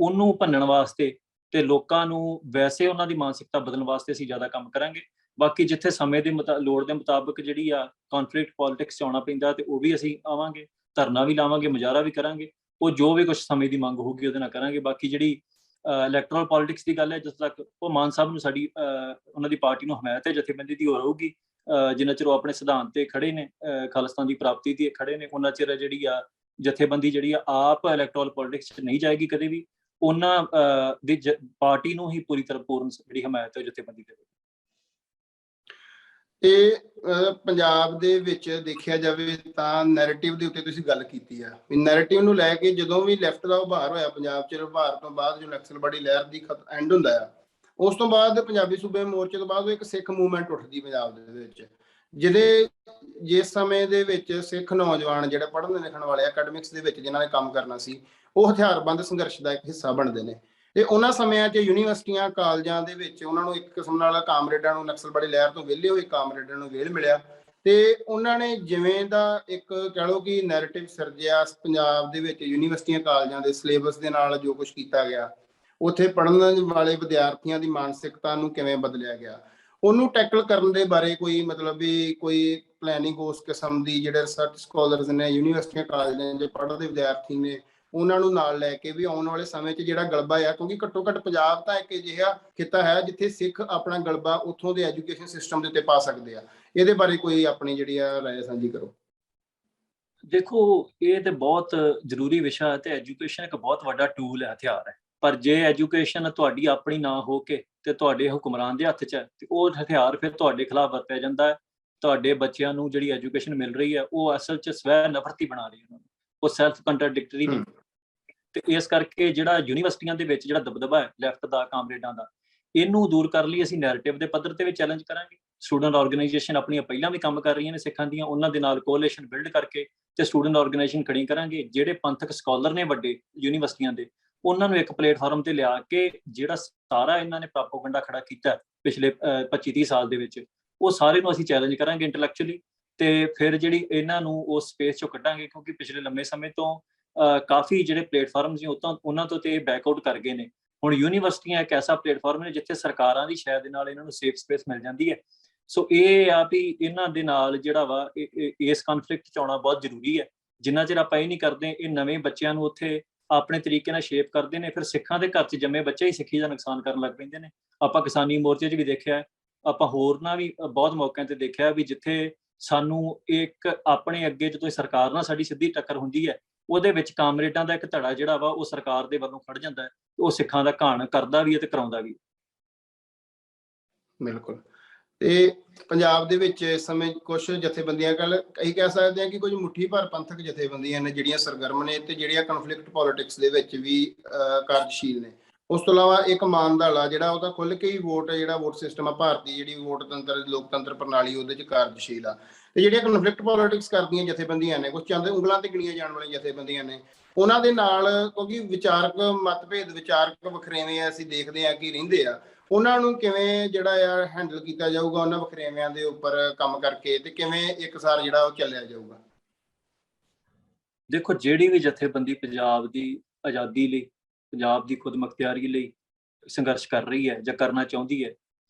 ਉਹਨੂੰ ਭੰਨਣ ਵਾਸਤੇ ਤੇ ਲੋਕਾਂ ਨੂੰ ਵੈਸੇ ਉਹਨਾਂ ਦੀ ਮਾਨਸਿਕਤਾ ਬਦਲਣ ਵਾਸਤੇ ਅਸੀਂ ਜ਼ਿਆਦਾ ਕੰਮ ਕਰਾਂਗੇ। ਬਾਕੀ ਜਿੱਥੇ ਸਮੇਂ ਦੀ ਲੋੜ ਦੇ ਮੁਤਾਬਕ ਜਿਹੜੀ ਆ ਕਨਫਲਿਕਟ ਪੋਲਿਟਿਕਸ 'ਚ ਆਉਣਾ ਪੈਂਦਾ ਤੇ ਉਹ ਵੀ ਅਸੀਂ ਆਵਾਂਗੇ, ਧਰਨਾ ਵੀ ਲਾਵਾਂਗੇ, ਮੁਜ਼ਾਹਰਾ ਵੀ ਕਰਾਂਗੇ। ਉਹ ਜੋ ਵੀ ਕੁਝ ਸਮੇਂ ਦੀ ਮੰਗ ਹੋਊਗੀ ਉਹਦੇ ਨਾਲ ਕਰਾਂਗੇ। ਬਾਕੀ ਜਿਹੜੀ ਇਲੈਕਟਰਲ ਪੋਲਿਟਿਕਸ ਦੀ ਗੱਲ ਹੈ, ਜਦੋਂ ਤੱਕ ਉਹ ਮਾਨ ਸਾਹਿਬ ਨੂੰ ਸਾਡੀ ਉਹਨਾਂ ਦੀ ਪਾਰਟੀ ਨੂੰ ਹਮਾਇਤ ਹੈ ਜਥੇਬੰਦੀ ਦੀ ਹੋ ਰਹੂਗੀ, ਜਿੰਨਾ ਚਿਰ ਉਹ ਆਪਣੇ ਸਿਧਾਂਤ ਤੇ ਖੜੇ ਨੇ, ਖਾਲਿਸਤਾਨ ਦੀ ਪ੍ਰਾਪਤੀ ਤੇ ਖੜੇ ਨੇ, ਉਹਨਾਂ ਚਿਰ ਜਿਹੜੀ ਆ ਜਥੇਬੰਦੀ ਜਿਹੜੀ ਆ ਆਪ ਇਲੈਕਟਰਲ ਪੋਲਿਟਿਕਸ 'ਚ ਨਹੀਂ ਜਾਏਗੀ ਕਦੇ ਵੀ। ਉਹਨਾਂ ਦੀ ਪਾਰਟੀ ਨੂੰ ਹੀ ਪੂਰੀ ਤਰ੍ਹਾਂ ਪੂਰਨ ਜਿਹੜੀ ਹਮਾਇਤ ਹੈ ਜਥੇਬੰਦੀ ਦੇ। ਤੇ ਪੰਜਾਬ ਦੇ ਵਿੱਚ ਦੇਖਿਆ ਜਾਵੇ ਤਾਂ ਨੈਰੇਟਿਵ ਦੇ ਉੱਤੇ ਤੁਸੀਂ ਗੱਲ ਕੀਤੀ ਆ ਵੀ ਨੈਰੇਟਿਵ ਨੂੰ ਲੈ ਕੇ ਜਦੋਂ ਵੀ ਲੈਫਟ ਦਾ ਉਭਾਰ ਹੋਇਆ ਪੰਜਾਬ 'ਚ, ਉਭਾਰ ਤੋਂ ਬਾਅਦ ਜੋ ਨਕਸਲਵਾੜੀ ਲਹਿਰ ਦੀ ਐਂਡ ਹੁੰਦਾ ਆ, ਉਸ ਤੋਂ ਬਾਅਦ ਪੰਜਾਬੀ ਸੂਬੇ ਮੋਰਚੇ ਤੋਂ ਬਾਅਦ ਇੱਕ ਸਿੱਖ ਮੂਵਮੈਂਟ ਉੱਠਦੀ ਪੰਜਾਬ ਦੇ ਵਿੱਚ, ਜਿਹਦੇ ਜਿਸ ਸਮੇਂ ਦੇ ਵਿੱਚ ਸਿੱਖ ਨੌਜਵਾਨ ਜਿਹੜੇ ਪੜ੍ਹਨ ਲਿਖਣ ਵਾਲੇ ਅਕੈਡਮਿਕਸ ਦੇ ਵਿੱਚ ਜਿਨ੍ਹਾਂ ਨੇ ਕੰਮ ਕਰਨਾ ਸੀ, ਉਹ ਹਥਿਆਰਬੰਦ ਸੰਘਰਸ਼ ਦਾ ਇੱਕ ਹਿੱਸਾ ਬਣਦੇ ਨੇ। ਤੇ ਉਹਨਾਂ ਸਮਿਆਂ 'ਚ ਯੂਨੀਵਰਸਿਟੀਆਂ, ਕਾਲਜਾਂ ਦੇ ਵਿੱਚ ਉਹਨਾਂ ਨੂੰ ਇੱਕ ਕਿਸਮ ਨਾਲ ਕਾਮਰੇਡਾਂ ਨੂੰ, ਨਕਸਲਵਾੜੀ ਲਹਿਰ ਤੋਂ ਵਿਹਲੇ ਹੋਏ ਕਾਮਰੇਡਾਂ ਨੂੰ ਵੇਲ ਮਿਲਿਆ ਤੇ ਉਹਨਾਂ ਨੇ ਜਿਵੇਂ ਦਾ ਇੱਕ ਕਹਿ ਲਓ ਕਿ ਨੈਰੇਟਿਵ ਸਿਰਜਿਆ ਪੰਜਾਬ ਦੇ ਵਿੱਚ, ਯੂਨੀਵਰਸਿਟੀਆਂ ਕਾਲਜਾਂ ਦੇ ਸਿਲੇਬਸ ਦੇ ਨਾਲ ਜੋ ਕੁਝ ਕੀਤਾ ਗਿਆ, ਉੱਥੇ ਪੜ੍ਹਨ ਵਾਲੇ ਵਿਦਿਆਰਥੀਆਂ ਦੀ ਮਾਨਸਿਕਤਾ ਨੂੰ ਕਿਵੇਂ ਬਦਲਿਆ ਗਿਆ, ਉਹਨੂੰ ਟੈਕਲ ਕਰਨ ਦੇ ਬਾਰੇ ਕੋਈ ਮਤਲਬ ਵੀ ਕੋਈ ਪਲੈਨਿੰਗ ਉਸ ਕਿਸਮ ਦੀ, ਜਿਹੜੇ ਰਿਸਰਚ ਸਕਾਲਰਸ ਨੇ, ਯੂਨੀਵਰਸਿਟੀਆਂ ਕਾਲਜਾਂ ਦੇ ਪੜ੍ਹਦੇ ਵਿਦਿਆਰਥੀ ਨੇ, ਉਹਨਾਂ ਨੂੰ ਨਾਲ ਲੈ ਕੇ ਵੀ ਆਉਣ ਵਾਲੇ ਸਮੇਂ 'ਚ ਜਿਹੜਾ ਗਲਬਾ ਆ, ਕਿਉਂਕਿ ਘੱਟੋ ਘੱਟ ਪੰਜਾਬ ਤਾਂ ਇੱਕ ਅਜਿਹਾ ਖਿੱਤਾ ਹੈ ਜਿੱਥੇ ਸਿੱਖ ਆਪਣਾ ਗਲਬਾ ਉੱਥੋਂ ਦੇ ਐਜੂਕੇਸ਼ਨ ਸਿਸਟਮ ਦੇ ਉੱਤੇ ਪਾ ਸਕਦੇ ਆ, ਇਹਦੇ ਬਾਰੇ ਕੋਈ ਆਪਣੀ ਜਿਹੜੀ ਆ ਰਾਏ ਸਾਂਝੀ ਕਰੋ। ਦੇਖੋ, ਇਹ ਤੇ ਬਹੁਤ ਜ਼ਰੂਰੀ ਵਿਸ਼ਾ ਹੈ ਤੇ ਐਜੂਕੇਸ਼ਨ ਇੱਕ ਬਹੁਤ ਵੱਡਾ ਟੂਲ ਹੈ, ਹਥਿਆਰ ਹੈ, ਪਰ ਜੇ ਐਜੂਕੇਸ਼ਨ ਤੁਹਾਡੀ ਆਪਣੀ ਨਾ ਹੋ ਕੇ ਤੇ ਤੁਹਾਡੇ ਹੁਕਮਰਾਨ ਦੇ ਹੱਥ 'ਚ ਹੈ ਤੇ ਉਹ ਹਥਿਆਰ ਫਿਰ ਤੁਹਾਡੇ ਖਿਲਾਫ ਵਰਤਿਆ ਜਾਂਦਾ ਹੈ। ਤੁਹਾਡੇ ਬੱਚਿਆਂ ਨੂੰ ਜਿਹੜੀ ਐਜੂਕੇਸ਼ਨ ਮਿਲ ਰਹੀ ਹੈ ਉਹ ਅਸਲ 'ਚ ਸਵੈ ਨਫ਼ਰਤੀ ਬਣਾ ਰਹੀ ਹੈ ਉਹਨਾਂ ਨੂੰ, ਉਹ ਸੈਲਫ ਕੰਟਰਡਿਕਟਰੀ ਨੇ। ਤੇ ਇਸ ਕਰਕੇ ਜਿਹੜਾ ਯੂਨੀਵਰਸਿਟੀਆਂ ਦੇ ਵਿੱਚ ਜਿਹੜਾ ਦਬਦਬਾ ਹੈ ਲੈਫਟ ਦਾ, ਕਾਮਰੇਡਾਂ ਦਾ, ਇਹਨੂੰ ਦੂਰ ਕਰਨ ਲਈ ਅਸੀਂ ਨੈਰੇਟਿਵ ਦੇ ਪੱਧਰ ਤੇ ਵੀ ਚੈਲੰਜ ਕਰਾਂਗੇ। ਸਟੂਡੈਂਟ ਆਰਗੇਨਾਈਜੇਸ਼ਨ ਆਪਣੀਆਂ ਪਹਿਲਾਂ ਵੀ ਕੰਮ ਕਰ ਰਹੀਆਂ ਨੇ ਸਿੱਖਾਂ ਦੀਆਂ, ਉਹਨਾਂ ਦੇ ਨਾਲ ਕੋਅਲੀਸ਼ਨ ਬਿਲਡ ਕਰਕੇ ਤੇ ਸਟੂਡੈਂਟ ਆਰਗੇਨਾਈਜੇਸ਼ਨ ਖੜੀ ਕਰਾਂਗੇ। ਜਿਹੜੇ ਪੰਥਕ ਸਕਾਲਰ ਨੇ ਵੱਡੇ ਯੂਨੀਵਰਸਿਟੀਆਂ ਦੇ, ਉਹਨਾਂ ਨੂੰ ਇੱਕ ਪਲੇਟਫਾਰਮ ਤੇ ਲਿਆ ਕੇ ਜਿਹੜਾ ਸਾਰਾ ਇਹਨਾਂ ਨੇ ਪ੍ਰੋਪੇਗੈਂਡਾ ਖੜਾ ਕੀਤਾ ਪਿਛਲੇ 25-30 ਸਾਲ ਦੇ ਵਿੱਚ, ਉਹ ਸਾਰੇ ਨੂੰ ਅਸੀਂ ਚੈਲੰਜ ਕਰਾਂਗੇ ਇੰਟੈਲੈਕਚੁਅਲੀ, ਤੇ ਫਿਰ ਜਿਹੜੀ ਇਹਨਾਂ ਨੂੰ ਉਸ ਸਪੇਸ ਚੋਂ ਕੱਢਾਂਗੇ। ਕਿਉਂਕਿ ਪਿਛਲੇ ਲੰਮੇ ਸਮੇਂ ਤੋਂ ਕਾਫੀ ਜਿਹੜੇ ਪਲੇਟਫਾਰਮ ਸੀ ਉਹਨਾਂ ਤੋਂ ਤੇ ਬੈਕਆਊਟ ਕਰ ਗਏ ਨੇ। ਹੁਣ ਯੂਨੀਵਰਸਿਟੀਆਂ ਇੱਕ ਐਸਾ ਪਲੇਟਫਾਰਮ ਨੇ ਜਿੱਥੇ ਸਰਕਾਰਾਂ ਦੀ ਸ਼ਾਇਦ ਦੇ ਨਾਲ ਇਹਨਾਂ ਨੂੰ ਸੇਫ ਸਪੇਸ ਮਿਲ ਜਾਂਦੀ ਹੈ। ਸੋ ਇਹ ਆ ਵੀ ਇਹਨਾਂ ਦੇ ਨਾਲ ਜਿਹੜਾ ਵਾ ਇਸ ਕਨਫਲਿਕਟ 'ਚ ਆਉਣਾ ਬਹੁਤ ਜ਼ਰੂਰੀ ਹੈ। ਜਿੰਨਾ ਚਿਰ ਆਪਾਂ ਇਹ ਨਹੀਂ ਕਰਦੇ, ਇਹ ਨਵੇਂ ਬੱਚਿਆਂ ਨੂੰ ਉੱਥੇ ਆਪਣੇ ਤਰੀਕੇ ਨਾਲ ਸ਼ੇਪ ਕਰਦੇ ਨੇ, ਫਿਰ ਸਿੱਖਾਂ ਦੇ ਘਰ 'ਚ ਜੰਮੇ ਬੱਚੇ ਹੀ ਸਿੱਖੀ ਦਾ ਨੁਕਸਾਨ ਕਰਨ ਲੱਗ ਪੈਂਦੇ ਨੇ। ਆਪਾਂ ਕਿਸਾਨੀ ਮੋਰਚੇ 'ਚ ਵੀ ਦੇਖਿਆ, ਆਪਾਂ ਹੋਰਨਾਂ ਵੀ ਬਹੁਤ ਮੌਕਿਆਂ ਤੇ ਦੇਖਿਆ ਵੀ ਜਿੱਥੇ ਸਾਨੂੰ ਇੱਕ ਆਪਣੇ ਅੱਗੇ ਜਦੋਂ ਸਰਕਾਰ ਨਾਲ ਸਾਡੀ ਸਿੱਧੀ ਟੱਕਰ ਹੁੰਦੀ ਹੈ, ਉਹਦੇ ਵਿੱਚ ਕਾਮਰੇਡਾਂ ਦਾ ਇੱਕ ਧੜਾ ਜਿਹੜਾ ਵਾ ਉਹ ਸਰਕਾਰ ਦੇ ਵੱਲੋਂ ਖੜ ਜਾਂਦਾ ਹੈ, ਉਹ ਸਿੱਖਾਂ ਦਾ ਘਾਣ ਕਰਦਾ ਵੀ ਹੈ ਤੇ ਕਰਾਉਂਦਾ ਵੀ। ਬਿਲਕੁਲ। ਤੇ ਪੰਜਾਬ ਦੇ ਵਿੱਚ ਇਸ ਸਮੇਂ ਕੁਝ ਜਥੇਬੰਦੀਆਂ ਅਸੀਂ ਕਹਿ ਸਕਦੇ ਹਾਂ ਕਿ ਕੁਝ ਮੁੱਠੀ ਭਰ ਪੰਥਕ ਜਥੇਬੰਦੀਆਂ ਨੇ ਜਿਹੜੀਆਂ ਸਰਗਰਮ ਨੇ ਤੇ ਜਿਹੜੀਆਂ ਕਨਫਲਿਕਟ ਪੋਲਿਟਿਕਸ ਦੇ ਵਿੱਚ ਵੀ ਕਾਰਜਸ਼ੀਲ ਨੇ। ਉਸ ਤੋਂ ਇਲਾਵਾ ਇੱਕ ਮਾਨ ਦਾਲਾ ਜਿਹੜਾ ਉਹਦਾ ਖੁੱਲ੍ਹ ਕੇ ਹੀ ਜਿਹੜਾ ਵੋਟ ਸਿਸਟਮ ਆ ਭਾਰਤੀ, ਜਿਹੜੀ ਵੋਟ ਤੰਤਰ ਲੋਕਤੰਤਰ ਪ੍ਰਣਾਲੀ, ਉਹਦੇ 'ਚ ਕਾਰਜਸ਼ੀਲ ਆ। ਤੇ ਜਿਹੜੀਆਂ ਕਨਫਲਿਕਟ ਪੋਲਿਟਿਕਸ ਕਰਦੀਆਂ ਜਥੇਬੰਦੀਆਂ ਨੇ, ਕੁਝ ਚੰਦ ਉਂਗਲਾਂ ਤੇ ਗਿਣੀਆਂ ਜਾਣ ਵਾਲੀਆਂ ਜਥੇਬੰਦੀਆਂ ਨੇ, ਉਹਨਾਂ ਦੇ ਨਾਲ ਕਿਉਂਕਿ ਵਿਚਾਰਕ ਮਤਭੇਦ, ਵਿਚਾਰਕ ਵਖਰੇਵੇਂ ਅਸੀਂ ਦੇਖਦੇ ਹਾਂ ਕਿ ਰਹਿੰਦੇ ਆ, ਉਹਨਾਂ ਨੂੰ ਕਿਵੇਂ ਜਿਹੜਾ ਆ ਹੈਂਡਲ ਕੀਤਾ ਜਾਊਗਾ, ਉਹਨਾਂ ਵਖਰੇਵਿਆਂ ਦੇ ਉੱਪਰ ਕੰਮ ਕਰਕੇ, ਤੇ ਕਿਵੇਂ ਇੱਕਸਾਰ ਜਿਹੜਾ ਉਹ ਚੱਲਿਆ ਜਾਊਗਾ? ਦੇਖੋ, ਜਿਹੜੀ ਵੀ ਜਥੇਬੰਦੀ ਪੰਜਾਬ ਦੀ ਆਜ਼ਾਦੀ ਲਈ, ਪੰਜਾਬ ਦੀ ਖੁਦਮੁਖਤਿਆਰੀ ਲਈ ਸੰਘਰਸ਼ ਕਰ ਰਹੀ ਹੈ ਜਾਂ ਕਰਨਾ ਚਾਹੁੰਦੀ ਹੈ,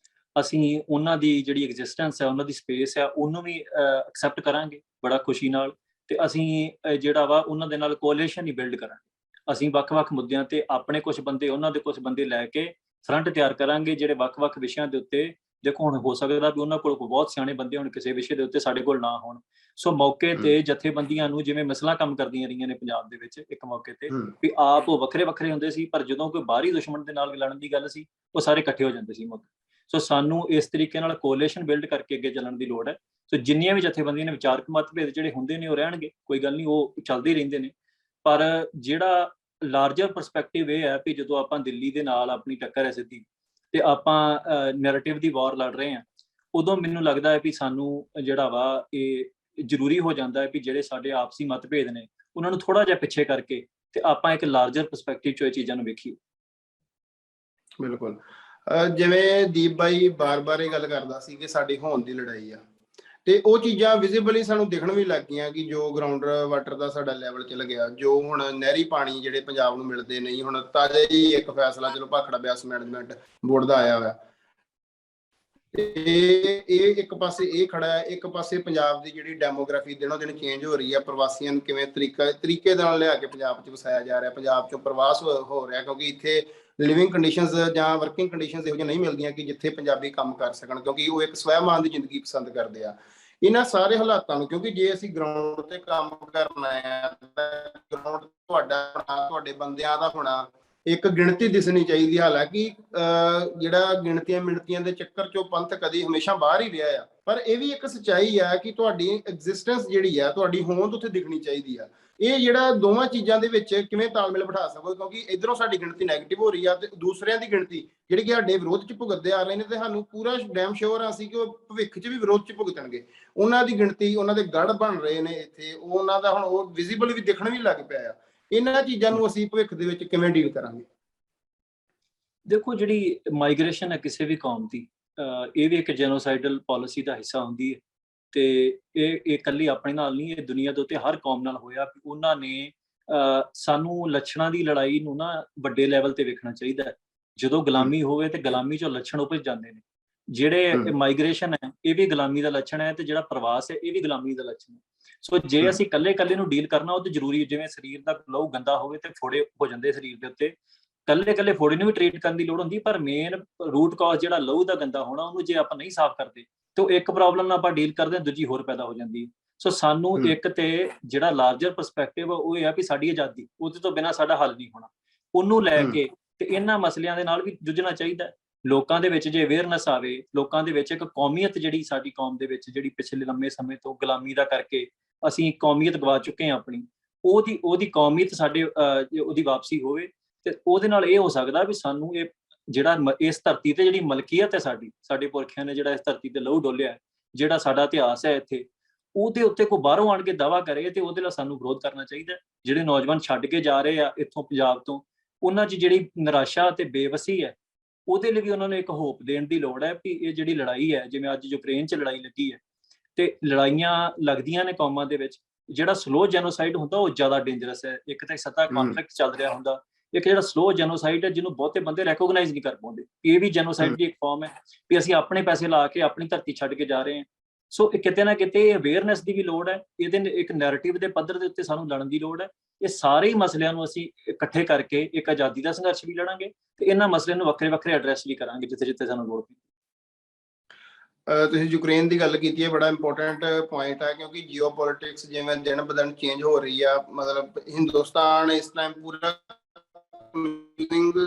ਅਸੀਂ ਉਹਨਾਂ ਦੀ ਜਿਹੜੀ ਐਗਜ਼ਿਸਟੈਂਸ ਹੈ, ਉਹਨਾਂ ਦੀ ਸਪੇਸ ਹੈ, ਉਹਨੂੰ ਵੀ ਐਕਸੈਪਟ ਕਰਾਂਗੇ ਬੜਾ ਖੁਸ਼ੀ ਨਾਲ। ਤੇ ਅਸੀਂ ਜਿਹੜਾ ਵਾ ਉਹਨਾਂ ਦੇ ਨਾਲ ਕੋਅਲੀਸ਼ਨ ਹੀ ਬਿਲਡ ਕਰਾਂਗੇ। ਅਸੀਂ ਵੱਖ-ਵੱਖ ਮੁੱਦਿਆਂ ਤੇ ਆਪਣੇ ਕੁਝ ਬੰਦੇ, ਉਹਨਾਂ ਦੇ ਕੁਝ ਬੰਦੇ ਲੈ ਕੇ ਫਰੰਟ ਤਿਆਰ ਕਰਾਂਗੇ, ਜਿਹੜੇ ਵੱਖ-ਵੱਖ ਵਿਸ਼ਿਆਂ ਦੇ ਉੱਤੇ। ਦੇਖੋ, ਹੁਣ ਹੋ ਸਕਦਾ ਵੀ ਉਹਨਾਂ ਕੋਲ ਬਹੁਤ ਸਿਆਣੇ ਬੰਦੇ ਹੁਣ ਕਿਸੇ ਵਿਸ਼ੇ ਦੇ ਉੱਤੇ ਸਾਡੇ ਕੋਲ ਨਾ ਹੋਣ। ਸੋ ਮੌਕੇ ਤੇ ਜਥੇਬੰਦੀਆਂ ਨੂੰ, ਜਿਵੇਂ ਮਿਸਲਾਂ ਕੰਮ ਕਰਦੀਆਂ ਰਹੀਆਂ ਨੇ ਪੰਜਾਬ ਦੇ ਵਿੱਚ ਇੱਕ ਮੌਕੇ ਤੇ, ਵੀ ਆਪ ਉਹ ਵੱਖਰੇ ਹੁੰਦੇ ਸੀ, ਪਰ ਜਦੋਂ ਕੋਈ ਬਾਹਰੀ ਦੁਸ਼ਮਣ ਦੇ ਨਾਲ ਲੜਨ ਦੀ ਗੱਲ ਸੀ, ਉਹ ਸਾਰੇ ਇਕੱਠੇ ਹੋ ਜਾਂਦੇ ਸੀ ਮੌਕੇ। ਸੋ ਸਾਨੂੰ ਇਸ ਤਰੀਕੇ ਨਾਲ ਕੋਅਲੀਸ਼ਨ ਬਿਲਡ ਕਰਕੇ ਅੱਗੇ ਚੱਲਣ ਦੀ ਲੋੜ ਹੈ। ਸੋ ਜਿੰਨੀਆਂ ਵੀ ਜਥੇਬੰਦੀਆਂ ਨੇ, ਵਿਚਾਰਕ ਮਤਭੇਦ ਜਿਹੜੇ ਹੁੰਦੇ ਨੇ ਉਹ ਰਹਿਣਗੇ, ਕੋਈ ਗੱਲ ਨਹੀਂ, ਉਹ ਚੱਲਦੇ ਰਹਿੰਦੇ ਨੇ। ਪਰ ਜਿਹੜਾ ਲਾਰਜਰ ਪਰਸਪੈਕਟਿਵ ਇਹ ਹੈ ਵੀ ਜਦੋਂ ਆਪਾਂ ਦਿੱਲੀ ਦੇ ਨਾਲ ਆਪਣੀ ਟੱਕਰ ਹੈ ਸਿੱਧੀ, ਤੇ ਆਪਾਂ ਨੈਰੇਟਿਵ ਦੀ ਵਾਰ ਲੜ ਰਹੇ ਹਾਂ, ਉਦੋਂ ਮੈਨੂੰ ਲੱਗਦਾ ਹੈ ਵੀ ਸਾਨੂੰ ਜਿਹੜਾ ਵਾ ਇਹ ਜ਼ਰੂਰੀ ਹੋ ਜਾਂਦਾ ਹੈ ਵੀ ਜਿਹੜੇ ਸਾਡੇ ਆਪਸੀ ਮਤਭੇਦ ਨੇ, ਉਹਨਾਂ ਨੂੰ ਥੋੜਾ ਜਿਹਾ ਪਿੱਛੇ ਕਰਕੇ ਤੇ ਆਪਾਂ ਇੱਕ ਲਾਰਜਰ ਪਰਸਪੈਕਟਿਵ 'ਚ ਇਹ ਚੀਜ਼ਾਂ ਨੂੰ ਵੇਖੀਏ। ਬਿਲਕੁਲ। ਜਿਵੇਂ ਦੀਪ ਬਾਈ ਬਾਰ-ਬਾਰ ਇਹ ਗੱਲ ਕਰਦਾ ਸੀ ਕਿ ਸਾਡੀ ਹੋਂਦ ਦੀ ਲੜਾਈ ਆ, ਤੇ ਉਹ ਚੀਜ਼ਾਂ ਵਿਜ਼ੀਬਲੀ ਸਾਨੂੰ ਦਿਖਣ ਵੀ ਲੱਗ ਗਈਆਂ ਕਿ ਜੋ ਗਰਾਊਂਡ ਵਾਟਰ ਦਾ ਸਾਡਾ ਲੈਵਲ ਚੱਲ ਗਿਆ, ਜੋ ਹੁਣ ਨਹਿਰੀ ਪਾਣੀ ਜਿਹੜੇ ਪੰਜਾਬ ਨੂੰ ਮਿਲਦੇ ਨਹੀਂ। ਹੁਣ ਤਾਜ਼ਾ ਹੀ ਇੱਕ ਫੈਸਲਾ ਚਲੋ ਭਾਖੜਾ ਬਿਆਸ ਮੈਨੇਜਮੈਂਟ ਬੋਰਡ ਦਾ ਆਇਆ ਹੋਇਆ, ਤੇ ਇਹ ਇੱਕ ਪਾਸੇ ਇਹ ਖੜਾ ਹੈ, ਇੱਕ ਪਾਸੇ ਪੰਜਾਬ ਦੀ ਜਿਹੜੀ ਡੈਮੋਗ੍ਰਾਫੀ ਦਿਨੋਂ ਦਿਨ ਚੇਂਜ ਹੋ ਰਹੀ ਹੈ, ਪ੍ਰਵਾਸੀਆਂ ਨੂੰ ਕਿਵੇਂ ਤਰੀਕੇ ਦੇ ਨਾਲ ਲਿਆ ਕੇ ਪੰਜਾਬ 'ਚ ਵਸਾਇਆ ਜਾ ਰਿਹਾ, ਪੰਜਾਬ 'ਚੋਂ ਪ੍ਰਵਾਸ ਹੋ ਰਿਹਾ, ਕਿਉਂਕਿ ਇੱਥੇ ਲਿਵਿੰਗ ਕੰਡੀਸ਼ਨਸ ਜਾਂ ਵਰਕਿੰਗ ਕੰਡੀਸ਼ਨਸ ਇਹੋ ਜਿਹੀਆਂ ਨਹੀਂ ਮਿਲਦੀਆਂ ਕਿ ਜਿੱਥੇ ਪੰਜਾਬੀ ਕੰਮ ਕਰ ਸਕਣ, ਕਿਉਂਕਿ ਉਹ ਇੱਕ ਸਵੈਮਾਨ ਦੀ ਜ਼ਿੰਦਗੀ ਪਸੰਦ ਕਰਦੇ ਆ। ਇਹਨਾਂ ਸਾਰੇ ਹਾਲਾਤਾਂ ਨੂੰ, ਕਿਉਂਕਿ ਜੇ ਅਸੀਂ ਗਰਾਊਂਡ ਤੇ ਕੰਮ ਕਰਨਾ ਹੈ ਤਾਂ ਗਰਾਊਂਡ ਤੁਹਾਡਾ ਹੋਣਾ, ਤੁਹਾਡੇ ਬੰਦਿਆਂ ਦਾ ਹੋਣਾ, ਇੱਕ ਗਿਣਤੀ ਦਿਸਣੀ ਚਾਹੀਦੀ। ਹਾਲਾਂਕਿ ਜਿਹੜਾ ਗਿਣਤੀਆਂ ਮਿਣਤੀਆਂ ਦੇ ਚੱਕਰ ਚੋਂ ਪੰਥ ਕਦੀ ਹਮੇਸ਼ਾ ਬਾਹਰ ਹੀ ਰਿਹਾ ਆ, ਪਰ ਇਹ ਵੀ ਇੱਕ ਸੱਚਾਈ ਆ ਕਿ ਤੁਹਾਡੀ ਐਗਜ਼ਿਸਟੈਂਸ ਜਿਹੜੀ ਆ, ਤੁਹਾਡੀ ਹੋਂਦ ਉੱਥੇ ਦਿਖਣੀ ਚਾਹੀਦੀ ਆ। ਇਹ ਜਿਹੜਾ ਦੋਵਾਂ ਚੀਜ਼ਾਂ ਦੇ ਵਿੱਚ ਕਿਵੇਂ ਤਾਲਮੇਲ ਬਿਠਾ ਸਕੋ, ਕਿਉਂਕਿ ਇਧਰੋਂ ਸਾਡੀ ਗਿਣਤੀ ਨੈਗੇਟਿਵ ਹੋ ਰਹੀ ਆ ਤੇ ਦੂਸਰਿਆਂ ਦੀ ਗਿਣਤੀ ਜਿਹੜੀ ਕਿ ਸਾਡੇ ਵਿਰੋਧ 'ਚ ਭੁਗਤਦੇ ਆ ਰਹੇ ਨੇ, ਤੇ ਸਾਨੂੰ ਪੂਰਾ ਡੈਮ ਸ਼ੋਰ ਆ ਸੀ ਕਿ ਉਹ ਭਵਿੱਖ 'ਚ ਵੀ ਵਿਰੋਧ 'ਚ ਭੁਗਤਣਗੇ। ਉਹਨਾਂ ਦੀ ਗਿਣਤੀ, ਉਹਨਾਂ ਦੇ ਗੜ ਬਣ ਰਹੇ ਨੇ ਇੱਥੇ, ਉਹਨਾਂ ਦਾ ਹੁਣ ਉਹ ਵਿਜ਼ੀਬਲ ਵੀ ਦਿਖਣ ਵੀ ਲੱਗ ਪਿਆ ਆ। ਇਹਨਾਂ ਚੀਜ਼ਾਂ ਨੂੰ ਅਸੀਂ ਭਵਿੱਖ ਦੇ ਵਿੱਚ ਕਿਵੇਂ ਡੀਲ ਕਰਾਂਗੇ? ਦੇਖੋ, ਜਿਹੜੀ ਮਾਈਗ੍ਰੇਸ਼ਨ ਹੈ ਕਿਸੇ ਵੀ ਕੌਮ ਦੀ, ਇਹ ਵੀ ਇੱਕ ਜੈਨੋਸਾਈਡਲ ਪਾਲਿਸੀ ਦਾ ਹਿੱਸਾ ਹੁੰਦੀ ਹੈ। ਤੇ ਇਹ ਇਕੱਲੀ ਆਪਣੇ ਨਾਲ ਨਹੀਂ, ਇਹ ਦੁਨੀਆ ਦੇ ਉੱਤੇ ਹਰ ਕੌਮ ਨਾਲ ਹੋਇਆ। ਉਹਨਾਂ ਨੇ ਸਾਨੂੰ ਲੱਛਣਾਂ ਦੀ ਲੜਾਈ ਨੂੰ ਨਾ ਵੱਡੇ ਲੈਵਲ ਤੇ ਵੇਖਣਾ ਚਾਹੀਦਾ ਹੈ। ਜਦੋਂ ਗੁਲਾਮੀ ਹੋਵੇ ਤੇ ਗੁਲਾਮੀ 'ਚੋਂ ਲੱਛਣ ਉਪਜ ਜਾਂਦੇ ਨੇ। ਜਿਹੜੇ ਮਾਈਗ੍ਰੇਸ਼ਨ ਹੈ ਇਹ ਵੀ ਗੁਲਾਮੀ ਦਾ ਲੱਛਣ ਹੈ, ਤੇ ਜਿਹੜਾ ਪ੍ਰਵਾਸ ਹੈ ਇਹ ਵੀ ਗੁਲਾਮੀ ਦਾ ਲੱਛਣ ਹੈ। ਸੋ ਜੇ ਅਸੀਂ ਇਕੱਲੇ ਨੂੰ ਡੀਲ ਕਰਨਾ, ਉਹ ਤੇ ਜ਼ਰੂਰੀ, ਜਿਵੇਂ ਸਰੀਰ ਦਾ ਲਹੂ ਗੰਦਾ ਹੋਵੇ ਤੇ ਫੋੜੇ ਹੋ ਜਾਂਦੇ ਸਰੀਰ ਦੇ ਉੱਤੇ, ਇਕੱਲੇ ਫੋੜੇ ਨੂੰ ਵੀ ਟ੍ਰੀਟ ਕਰਨ ਦੀ ਲੋੜ ਹੁੰਦੀ, ਪਰ ਮੇਨ ਰੂਟ ਕਾਜ਼ ਜਿਹੜਾ ਲਹੂ ਦਾ ਗੰਦਾ ਹੋਣਾ, ਉਹਨੂੰ ਜੇ ਆਪਾਂ ਨਹੀਂ ਸਾਫ਼ ਕਰਦੇ ਤੇ ਉਹ ਇੱਕ ਪ੍ਰੋਬਲਮ ਨਾਲ ਆਪਾਂ ਡੀਲ ਕਰਦੇ ਹਾਂ, ਦੂਜੀ ਹੋਰ ਪੈਦਾ ਹੋ ਜਾਂਦੀ ਹੈ। ਸੋ ਸਾਨੂੰ ਇੱਕ ਤੇ ਜਿਹੜਾ ਲਾਰਜਰ ਪਰਸਪੈਕਟਿਵ ਉਹ ਇਹ ਆ ਵੀ ਸਾਡੀ ਆਜ਼ਾਦੀ, ਉਹਦੇ ਤੋਂ ਬਿਨਾਂ ਸਾਡਾ ਹੱਲ ਨਹੀਂ ਹੋਣਾ। ਉਹਨੂੰ ਲੈ ਕੇ ਤੇ ਇਹਨਾਂ ਮਸਲਿਆਂ ਦੇ ਨਾਲ ਵੀ ਜੂਝਣਾ ਚਾਹੀਦਾ। ਲੋਕਾਂ ਦੇ ਵਿੱਚ ਜੇ ਅਵੇਅਰਨੈਸ ਆਵੇ, ਲੋਕਾਂ ਦੇ ਵਿੱਚ ਇੱਕ ਕੌਮੀਅਤ, ਜਿਹੜੀ ਸਾਡੀ ਕੌਮ ਦੇ ਵਿੱਚ ਜਿਹੜੀ ਪਿਛਲੇ ਲੰਮੇ ਸਮੇਂ ਤੋਂ ਗੁਲਾਮੀ ਦਾ ਕਰਕੇ ਅਸੀਂ ਕੌਮੀਅਤ ਗਵਾ ਚੁੱਕੇ ਹਾਂ ਆਪਣੀ, ਉਹਦੀ ਕੌਮੀਅਤ ਸਾਡੇ ਉਹਦੀ ਵਾਪਸੀ ਹੋਵੇ, ਤੇ ਉਹਦੇ ਨਾਲ ਇਹ ਹੋ ਸਕਦਾ ਵੀ ਸਾਨੂੰ ਇਹ ਜਿਹੜਾ ਇਸ ਧਰਤੀ ਤੇ ਜਿਹੜੀ ਮਲਕੀਅਤ ਹੈ ਸਾਡੇ ਪੁਰਖਿਆਂ ਨੇ ਜਿਹੜਾ ਇਸ ਧਰਤੀ ਤੇ ਲਹੂ ਡੋਲਿਆ, ਜਿਹੜਾ ਸਾਡਾ ਇਤਿਹਾਸ ਹੈ ਇੱਥੇ, ਉਹਦੇ ਉੱਤੇ ਕੋਈ ਬਾਹਰੋਂ ਆਣ ਕੇ ਦਾਅਵਾ ਕਰੇ ਤੇ ਉਹਦੇ ਲਈ ਸਾਨੂੰ ਵਿਰੋਧ ਕਰਨਾ ਚਾਹੀਦਾ। ਜਿਹੜੇ ਨੌਜਵਾਨ ਛੱਡ ਕੇ ਜਾ ਰਹੇ ਆ ਇੱਥੋਂ ਪੰਜਾਬ ਤੋਂ, ਉਹਨਾਂ 'ਚ ਜਿਹੜੀ ਨਿਰਾਸ਼ਾ ਤੇ ਬੇਵਸੀ ਹੈ, ਉਹਦੇ ਲਈ ਵੀ ਉਹਨਾਂ ਨੂੰ ਇੱਕ ਹੋਪ ਦੇਣ ਦੀ ਲੋੜ ਹੈ ਕਿ ਇਹ ਜਿਹੜੀ ਲੜਾਈ ਹੈ, ਜਿਵੇਂ ਅੱਜ ਯੂਕਰੇਨ 'ਚ ਲੜਾਈ ਲੱਗੀ ਹੈ, ਤੇ ਲੜਾਈਆਂ ਲੱਗਦੀਆਂ ਨੇ ਕੌਮਾਂ ਦੇ ਵਿੱਚ, ਜਿਹੜਾ ਸਲੋ ਜੈਨੋਸਾਈਡ ਹੁੰਦਾ ਉਹ ਜ਼ਿਆਦਾ ਡੇਂਜਰਸ ਹੈ। ਇੱਕ ਤਾਂ ਸੱਤਾ ਕਨਫਲਿਕਟ ਚੱਲ ਰਿਹਾ ਹੁੰਦਾ, ਇੱਕ ਜਿਹੜਾ ਸਲੋ ਜੈਨੋਸਾਈਡ ਹੈ ਜਿਹਨੂੰ ਬਹੁਤੇ ਬੰਦੇ ਰੈਕੋਗਨਾਈਜ਼ ਨਹੀਂ ਕਰ ਪਾਉਂਦੇ, ਇਹ ਵੀ ਜੈਨੋਸਾਈਡ ਦੀ ਇੱਕ ਫਾਰਮ ਹੈ ਵੀ ਅਸੀਂ ਆਪਣੇ ਪੈਸੇ ਲਾ ਕੇ ਆਪਣੀ ਧਰਤੀ ਛੱਡ ਕੇ ਜਾ ਰਹੇ ਹਾਂ। ਸੋ ਕਿਤੇ ਨਾ ਕਿਤੇ ਅਵੇਅਰਨੈਸ ਦੀ ਵੀ ਲੋੜ ਹੈ, ਇਹਦੇ ਇੱਕ ਨੈਰੇਟਿਵ ਦੇ ਪੱਧਰ ਦੇ ਉੱਤੇ ਸਾਨੂੰ ਲੜਨ ਦੀ ਲੋੜ ਹੈ। ਇਹ ਸਾਰੇ ਹੀ ਮਸਲਿਆਂ ਨੂੰ ਅਸੀਂ ਇਕੱਠੇ ਕਰਕੇ ਇੱਕ ਆਜ਼ਾਦੀ ਦਾ ਸੰਘਰਸ਼ ਵੀ ਲੜਾਂਗੇ, ਤੇ ਇਹਨਾਂ ਮਸਲਿਆਂ ਨੂੰ ਵੱਖਰੇ ਵੱਖਰੇ ਐਡਰੈਸ ਵੀ ਕਰਾਂਗੇ ਜਿੱਥੇ ਜਿੱਥੇ ਸਾਨੂੰ ਲੋੜ ਪਈ। ਤੁਸੀਂ ਯੂਕਰੇਨ ਦੀ ਗੱਲ ਕੀਤੀ ਹੈ, ਬੜਾ ਇੰਪੋਰਟੈਂਟ ਪੁਆਇੰਟ ਹੈ, ਕਿਉਂਕਿ ਜੀਓਪੋਲਿਟਿਕਸ ਜਿਵੇਂ ਦਿਨ ਬ ਦਿਨ ਚੇਂਜ ਹੋ ਰਹੀ ਆ। ਮਤਲਬ ਹਿੰਦੁਸਤਾਨ ਇਸ ਟਾਈਮ ਪੂਰਾ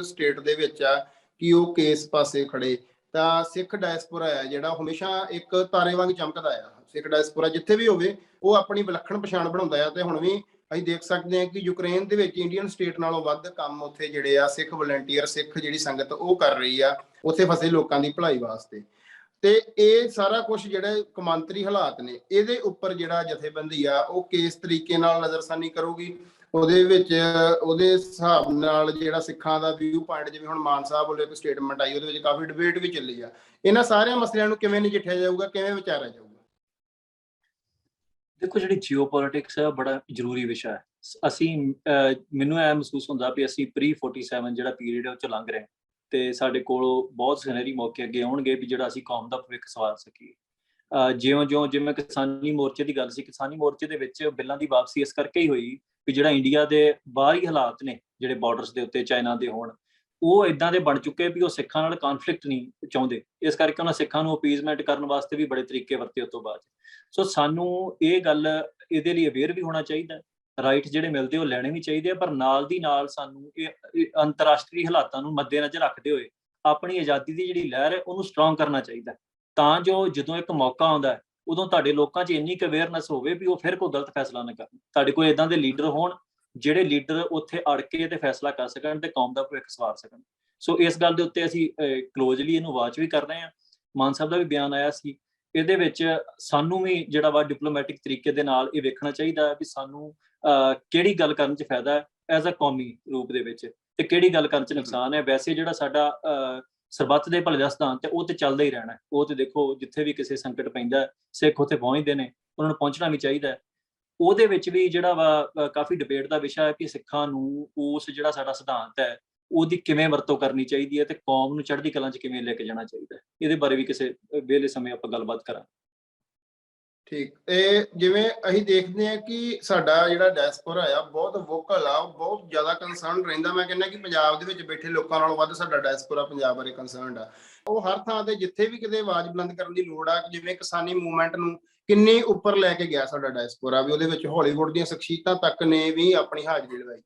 ਸਟੇਟ ਦੇ ਵਿੱਚ ਆ ਕਿ ਉਹ ਕਿਸ ਪਾਸੇ ਖੜੇ। ਤਾਂ ਸਿੱਖ ਡਾਇਸਪੋਰਾ ਹੈ ਜਿਹੜਾ ਹਮੇਸ਼ਾ ਇੱਕ ਤਾਰੇ ਵਾਂਗ ਚਮਕਦਾ ਆ। ਸਿੱਖ ਡਾਇਸਪੋਰਾ ਜਿੱਥੇ ਵੀ ਹੋਵੇ ਉਹ ਆਪਣੀ ਵਿਲੱਖਣ ਪਛਾਣ ਬਣਾਉਂਦਾ ਆ, ਤੇ ਹੁਣ ਵੀ ਅਸੀਂ ਦੇਖ ਸਕਦੇ ਹਾਂ ਕਿ ਯੂਕਰੇਨ ਦੇ ਵਿੱਚ ਇੰਡੀਅਨ ਸਟੇਟ ਨਾਲੋਂ ਵੱਧ ਕੰਮ ਉੱਥੇ ਜਿਹੜੇ ਆ ਸਿੱਖ ਵਲੰਟੀਅਰ, ਸਿੱਖ ਜਿਹੜੀ ਸੰਗਤ ਉਹ ਕਰ ਰਹੀ ਆ ਉੱਥੇ ਫਸੇ ਲੋਕਾਂ ਦੀ ਭਲਾਈ ਵਾਸਤੇ। ਤੇ ਇਹ ਸਾਰਾ ਕੁਝ ਜਿਹੜੇ ਕੌਮਾਂਤਰੀ ਹਾਲਾਤ ਨੇ, ਇਹਦੇ ਉੱਪਰ ਜਿਹੜਾ ਜਥੇਬੰਦੀ ਆ ਉਹ ਕਿਸ ਤਰੀਕੇ ਨਾਲ ਨਜ਼ਰਸਾਨੀ ਕਰੂਗੀ, ਉਹਦੇ ਵਿੱਚ ਉਹਦੇ ਹਿਸਾਬ ਨਾਲ ਜਿਹੜਾ ਸਿੱਖਾਂ ਦਾ ਵਿਊ ਪੁਆਇੰਟ, ਜਿਵੇਂ ਹੁਣ ਮਾਨ ਸਾਹਿਬ ਵੱਲੋਂ ਇੱਕ ਸਟੇਟਮੈਂਟ ਆਈ, ਉਹਦੇ ਵਿੱਚ ਕਾਫੀ ਡਿਬੇਟ ਵੀ ਚੱਲੀ ਆ। ਇਹਨਾਂ ਸਾਰਿਆਂ ਮਸਲਿਆਂ ਨੂੰ ਕਿਵੇਂ ਨਜਿੱਠਿਆ ਜਾਊਗਾ, ਕਿਵੇਂ ਵਿਚਾਰਿਆ ਜਾਊਗਾ? ਦੇਖੋ, ਜਿਹੜੀ ਜੀਓਪੋਲਿਟਿਕਸ ਹੈ ਬੜਾ ਜ਼ਰੂਰੀ ਵਿਸ਼ਾ ਹੈ। ਅਸੀਂ ਮੈਨੂੰ ਇਹ ਮਹਿਸੂਸ ਹੁੰਦਾ ਵੀ ਅਸੀਂ ਪ੍ਰੀ-47 ਜਿਹੜਾ ਪੀਰੀਅਡ ਹੈ ਉਹ 'ਚ ਲੰਘ ਰਹੇ ਹਾਂ, ਤੇ ਸਾਡੇ ਕੋਲ ਬਹੁਤ ਸੁਨਹਿਰੀ ਮੌਕੇ ਅੱਗੇ ਆਉਣਗੇ ਵੀ ਜਿਹੜਾ ਅਸੀਂ ਕੌਮ ਦਾ ਭਵਿੱਖ ਸਵਾਰ ਸਕੀਏ। ਜਿਵੇਂ ਕਿਸਾਨੀ ਮੋਰਚੇ ਦੀ ਗੱਲ ਸੀ, ਕਿਸਾਨੀ ਮੋਰਚੇ ਦੇ ਵਿੱਚ ਬਿੱਲਾਂ ਦੀ ਵਾਪਸੀ ਇਸ ਕਰਕੇ ਹੀ ਹੋਈ ਵੀ ਜਿਹੜਾ ਇੰਡੀਆ ਦੇ ਬਾਹਰੀ ਹਾਲਾਤ ਨੇ, ਜਿਹੜੇ ਬਾਰਡਰਸ ਦੇ ਉੱਤੇ ਚਾਈਨਾ ਦੇ ਹੋਣ, ਉਹ ਇਦਾਂ ਦੇ ਬਣ ਚੁੱਕੇ ਵੀ ਉਹ ਸਿੱਖਾਂ ਨਾਲ ਕਨਫਲਿਕਟ ਨਹੀਂ ਚਾਹੁੰਦੇ। ਇਸ ਕਰਕੇ ਉਹਨਾਂ ਸਿੱਖਾਂ ਨੂੰ ਅਪੀਜ਼ਮੈਂਟ ਕਰਨ ਵਾਸਤੇ ਵੀ ਬੜੇ ਤਰੀਕੇ ਵਰਤੇ ਉਸ ਤੋਂ ਬਾਅਦ। ਸੋ ਸਾਨੂੰ ਇਹ ਗੱਲ, ਇਹਦੇ ਲਈ ਅਵੇਅਰ ਵੀ ਹੋਣਾ ਚਾਹੀਦਾ। ਰਾਈਟ ਜਿਹੜੇ ਮਿਲਦੇ ਉਹ ਲੈਣੇ ਵੀ ਚਾਹੀਦੇ ਆ, ਪਰ ਨਾਲ ਦੀ ਨਾਲ ਸਾਨੂੰ ਇਹ ਅੰਤਰਰਾਸ਼ਟਰੀ ਹਾਲਾਤਾਂ ਨੂੰ ਮੱਦੇਨਜ਼ਰ ਰੱਖਦੇ ਹੋਏ ਆਪਣੀ ਆਜ਼ਾਦੀ ਦੀ ਜਿਹੜੀ ਲਹਿਰ ਹੈ ਉਹਨੂੰ ਸਟਰੋਂਗ ਕਰਨਾ ਚਾਹੀਦਾ, ਤਾਂ ਜੋ ਜਦੋਂ ਇੱਕ ਮੌਕਾ ਆਉਂਦਾ ਉਦੋਂ ਤੁਹਾਡੇ ਲੋਕਾਂ 'ਚ ਇੰਨੀ ਕੁ ਅਵੇਅਰਨੈਸ ਹੋਵੇ ਵੀ ਉਹ ਫਿਰ ਕੋਈ ਗਲਤ ਫੈਸਲਾ ਨਾ ਕਰਨ। ਤੁਹਾਡੇ ਕੋਲ ਇਦਾਂ ਦੇ ਲੀਡਰ ਹੋਣ ਜਿਹੜੇ ਲੀਡਰ ਉੱਥੇ ਅੜ ਕੇ ਤੇ ਫੈਸਲਾ ਕਰ ਸਕਣ ਤੇ ਕੌਮ ਦਾ ਭਵਿੱਖ ਸਵਾਰ ਸਕਣ। ਸੋ ਇਸ ਗੱਲ ਦੇ ਉੱਤੇ ਅਸੀਂ ਕਲੋਜ਼ਲੀ ਇਹਨੂੰ ਵਾਚ ਵੀ ਕਰ ਰਹੇ ਹਾਂ। ਮਾਨ ਸਾਹਿਬ ਦਾ ਵੀ ਬਿਆਨ ਆਇਆ ਸੀ, ਇਹਦੇ ਵਿੱਚ ਸਾਨੂੰ ਵੀ ਜਿਹੜਾ ਵਾ ਡਿਪਲੋਮੈਟਿਕ ਤਰੀਕੇ ਦੇ ਨਾਲ ਇਹ ਵੇਖਣਾ ਚਾਹੀਦਾ ਵੀ ਸਾਨੂੰ ਕਿਹੜੀ ਗੱਲ ਕਰਨ 'ਚ ਫਾਇਦਾ ਹੈ ਐਜ਼ ਅ ਕੌਮੀ ਰੂਪ ਦੇ ਵਿੱਚ, ਤੇ ਕਿਹੜੀ ਗੱਲ ਕਰਨ 'ਚ ਨੁਕਸਾਨ ਹੈ। ਵੈਸੇ ਜਿਹੜਾ ਸਾਡਾ ਸਰਬੱਤ ਦੇ ਭਲੇ ਦਾ ਸਿਧਾਂਤ ਹੈ ਉਹ ਤੇ ਚੱਲਦਾ ਹੀ ਰਹਿਣਾ। ਉਹ ਤੇ ਦੇਖੋ, ਜਿੱਥੇ ਵੀ ਕਿਸੇ ਸੰਕਟ ਪੈਂਦਾ ਸਿੱਖ ਉੱਥੇ ਪਹੁੰਚਦੇ ਨੇ, ਉਹਨਾਂ ਨੂੰ ਪਹੁੰਚਣਾ ਵੀ ਚਾਹੀਦਾ। ਉਹਦੇ ਵਿੱਚ ਵੀ ਜਿਹੜਾ ਵਾ ਕਾਫੀ ਡਿਬੇਟ ਦਾ ਵਿਸ਼ਾ ਹੈ ਕਿ ਸਿੱਖਾਂ ਨੂੰ ਉਸ ਜਿਹੜਾ ਸਾਡਾ ਸਿਧਾਂਤ ਹੈ ਉਹਦੀ ਕਿਵੇਂ ਵਰਤੋਂ ਕਰਨੀ ਚਾਹੀਦੀ ਹੈ ਤੇ ਕੌਮ ਨੂੰ ਚੜ੍ਹਦੀ ਕਲਾਂ 'ਚ ਕਿਵੇਂ ਲੈ ਕੇ ਜਾਣਾ ਚਾਹੀਦਾ। ਇਹਦੇ ਬਾਰੇ ਵੀ ਕਿਸੇ ਵਿਹਲੇ ਸਮੇਂ ਆਪਾਂ ਗੱਲਬਾਤ ਕਰਾਂਗੇ। ਠੀਕ। ਇਹ ਜਿਵੇਂ ਅਸੀਂ ਦੇਖਦੇ ਹਾਂ ਕਿ ਸਾਡਾ ਜਿਹੜਾ ਡਾਇਸਪੋਰਾ ਆ ਬਹੁਤ ਵੋਕਲ ਆ, ਉਹ ਬਹੁਤ ਜ਼ਿਆਦਾ ਕੰਸਰਨ ਰਹਿੰਦਾ। ਮੈਂ ਕਹਿੰਦਾ ਕਿ ਪੰਜਾਬ ਦੇ ਵਿੱਚ ਬੈਠੇ ਲੋਕਾਂ ਨਾਲੋਂ ਵੱਧ ਸਾਡਾ ਡਾਇਸਪੋਰਾ ਪੰਜਾਬ ਬਾਰੇ ਕੰਸਰਨਡ ਆ। ਉਹ ਹਰ ਥਾਂ ਤੇ ਜਿੱਥੇ ਵੀ ਕਿਤੇ ਆਵਾਜ਼ ਬੁਲੰਦ ਕਰਨ ਦੀ ਲੋੜ ਆ, ਜਿਵੇਂ ਕਿਸਾਨੀ ਮੂਵਮੈਂਟ ਨੂੰ ਕਿੰਨੇ ਉੱਪਰ ਲੈ ਕੇ ਗਿਆ ਸਾਡਾ ਡਾਇਸਪੋਰਾ, ਵੀ ਉਹਦੇ ਵਿੱਚ ਹਾਲੀਵੁੱਡ ਦੀਆਂ ਸ਼ਖਸੀਅਤਾਂ ਤੱਕ ਨੇ ਵੀ ਆਪਣੀ ਹਾਜ਼ਰੀ ਲਗਾਈ।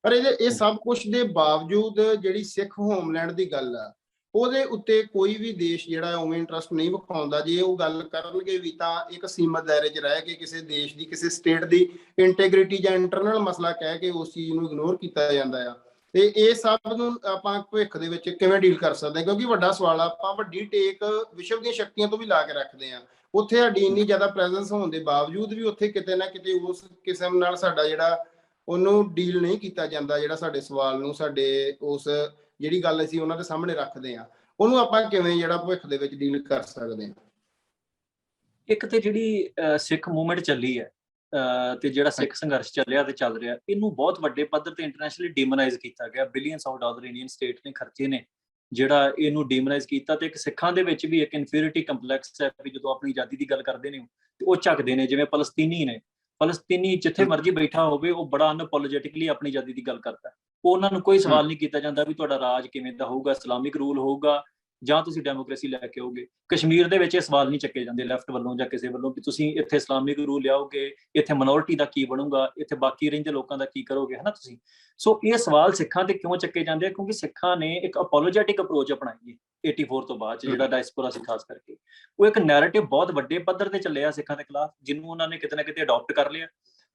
ਪਰ ਇਹ ਸਭ ਕੁਝ ਦੇ ਬਾਵਜੂਦ ਜਿਹੜੀ ਸਿੱਖ ਹੋਮਲੈਂਡ ਦੀ ਗੱਲ ਆ ਉਹਦੇ ਉੱਤੇ ਕੋਈ ਵੀ ਦੇਸ਼ ਜਿਹੜਾ ਉਵੇਂ ਇੰਟਰਸਟ ਨਹੀਂ ਵਿਖਾਉਂਦਾ। ਜੇ ਉਹ ਗੱਲ ਕਰਨਗੇ ਵੀ ਤਾਂ ਇੱਕ ਸੀਮਤ ਦਾਇਰੇ 'ਚ ਰਹਿ ਕੇ ਕਿਸੇ ਦੇਸ਼ ਦੀ, ਕਿਸੇ ਸਟੇਟ ਦੀ ਇੰਟੈਗ੍ਰਿਟੀ ਜਾਂ ਇੰਟਰਨਲ ਮਸਲਾ ਕਹਿ ਕੇ ਉਸ ਚੀਜ਼ ਨੂੰ ਇਗਨੋਰ ਕੀਤਾ ਜਾਂਦਾ ਆ। ਤੇ ਇਹ ਸਭ ਨੂੰ ਆਪਾਂ ਭਵਿੱਖ ਦੇ ਵਿੱਚ ਕਿਵੇਂ ਡੀਲ ਕਰ ਸਕਦੇ ਹਾਂ, ਕਿਉਂਕਿ ਵੱਡਾ ਸਵਾਲ ਆ। ਆਪਾਂ ਵੱਡੀ ਟੇਕ ਵਿਸ਼ਵ ਦੀਆਂ ਸ਼ਕਤੀਆਂ ਤੋਂ ਵੀ ਲਾ ਕੇ ਰੱਖਦੇ ਹਾਂ, ਉੱਥੇ ਸਾਡੀ ਇੰਨੀ ਜ਼ਿਆਦਾ ਪ੍ਰੈਜ਼ੈਂਸ ਹੋਣ ਦੇ ਬਾਵਜੂਦ ਵੀ ਉੱਥੇ ਕਿਤੇ ਨਾ ਕਿਤੇ ਉਸ ਕਿਸਮ ਨਾਲ ਸਾਡਾ ਜਿਹੜਾ ਉਹਨੂੰ ਡੀਲ ਨਹੀਂ ਕੀਤਾ ਜਾਂਦਾ। ਜਿਹੜਾ ਸਾਡੇ ਸਵਾਲ ਨੂੰ, ਸਾਡੇ ਉਸ ਜਿਹੜੀ ਗੱਲ ਅਸੀਂ ਉਹਨਾਂ ਦੇ ਸਾਹਮਣੇ ਰੱਖਦੇ ਹਾਂ, ਉਹਨੂੰ ਆਪਾਂ ਕਿਵੇਂ ਜਿਹੜਾ ਭਵਿੱਖ ਦੇ ਵਿੱਚ ਡੀਲ ਕਰ ਸਕਦੇ ਹਾਂ? ਇੱਕ ਤੇ ਜਿਹੜੀ ਸਿੱਖ ਮੂਵਮੈਂਟ ਚੱਲੀ ਹੈ ਤੇ ਜਿਹੜਾ ਸਿੱਖ ਸੰਘਰਸ਼ ਚੱਲਿਆ ਤੇ ਚੱਲ ਰਿਹਾ, ਇਹਨੂੰ ਬਹੁਤ ਵੱਡੇ ਪੱਧਰ ਤੇ ਇੰਟਰਨੈਸ਼ਨਲੀ ਡੀਮੋਨਾਈਜ਼ ਕੀਤਾ ਗਿਆ। Billions of dollar Indian state ਨੇ ਖਰਚੇ ਨੇ ਜਿਹੜਾ ਇਹਨੂੰ ਡੀਮੋਨਾਈਜ਼ ਕੀਤਾ। ਤੇ ਇੱਕ ਸਿੱਖਾਂ ਦੇ ਵਿੱਚ ਵੀ ਇੱਕ ਇਨਫੀਰੀਅਰਿਟੀ ਕੰਪਲੈਕਸ ਹੈ ਵੀ ਜਦੋਂ ਆਪਣੀ ਆਜ਼ਾਦੀ ਦੀ ਗੱਲ ਕਰਦੇ ਨੇ ਤੇ ਉਹ ਝੱਕਦੇ ਨੇ। ਜਿਵੇਂ ਫਲਸਤੀਨੀ ਨੇ, ਫਲਸਤੀਨੀ ਜਿੱਥੇ ਮਰਜ਼ੀ ਬੈਠਾ ਹੋਵੇ ਉਹ ਬੜਾ ਅਨਪੋਲੋਜੈਟਿਕਲੀ ਆਪਣੀ ਆਜ਼ਾਦੀ ਦੀ ਗੱਲ ਕਰਦਾ। ਉਹਨਾਂ ਨੂੰ ਕੋਈ ਸਵਾਲ ਨਹੀਂ ਕੀਤਾ ਜਾਂਦਾ ਵੀ ਤੁਹਾਡਾ ਰਾਜ ਕਿਵੇਂ ਦਾ ਹੋਊਗਾ, ਇਸਲਾਮਿਕ ਰੂਲ ਹੋਊਗਾ ਜਾਂ ਤੁਸੀਂ ਡੈਮੋਕ੍ਰੇਸੀ ਲੈ ਕੇ ਆਓਗੇ। ਕਸ਼ਮੀਰ ਦੇ ਵਿੱਚ ਇਹ ਸਵਾਲ ਨਹੀਂ ਚੱਕੇ ਜਾਂਦੇ ਲੈਫਟ ਵੱਲੋਂ ਜਾਂ ਕਿਸੇ ਵੱਲੋਂ ਕਿ ਤੁਸੀਂ ਇੱਥੇ ਇਸਲਾਮਿਕ ਰੂਲ ਲਿਆਓਗੇ, ਇੱਥੇ ਮਿਨੋਰਿਟੀ ਦਾ ਕੀ ਬਣੂਗਾ, ਇੱਥੇ ਬਾਕੀ ਰਹਿੰਦੇ ਲੋਕਾਂ ਦਾ ਕੀ ਕਰੋਗੇ, ਹਨਾ ਤੁਸੀਂ। ਸੋ ਇਹ ਸਵਾਲ ਸਿੱਖਾਂ ਤੇ ਕਿਉਂ ਚੱਕੇ ਜਾਂਦੇ ਆ? ਕਿਉਂਕਿ ਸਿੱਖਾਂ ਨੇ ਇੱਕ ਅਪੋਲੋਜੈਟਿਕ ਅਪਰੋਚ ਅਪਣਾਈ ਹੈ 84 ਤੋਂ ਬਾਅਦ, ਜਿਹੜਾ ਡਾਇਸਪੋਰਾ ਸੀ ਖਾਸ ਕਰਕੇ। ਉਹ ਇੱਕ ਨੈਰੇਟਿਵ ਬਹੁਤ ਵੱਡੇ ਪੱਧਰ ਤੇ ਚੱਲਿਆ ਸਿੱਖਾਂ ਦੇ ਖਿਲਾਫ, ਜਿਹਨੂੰ ਉਹਨਾਂ ਨੇ ਕਿਤੇ ਨਾ ਕਿਤੇ ਅਡਾਪਟ ਕਰ ਲਿਆ।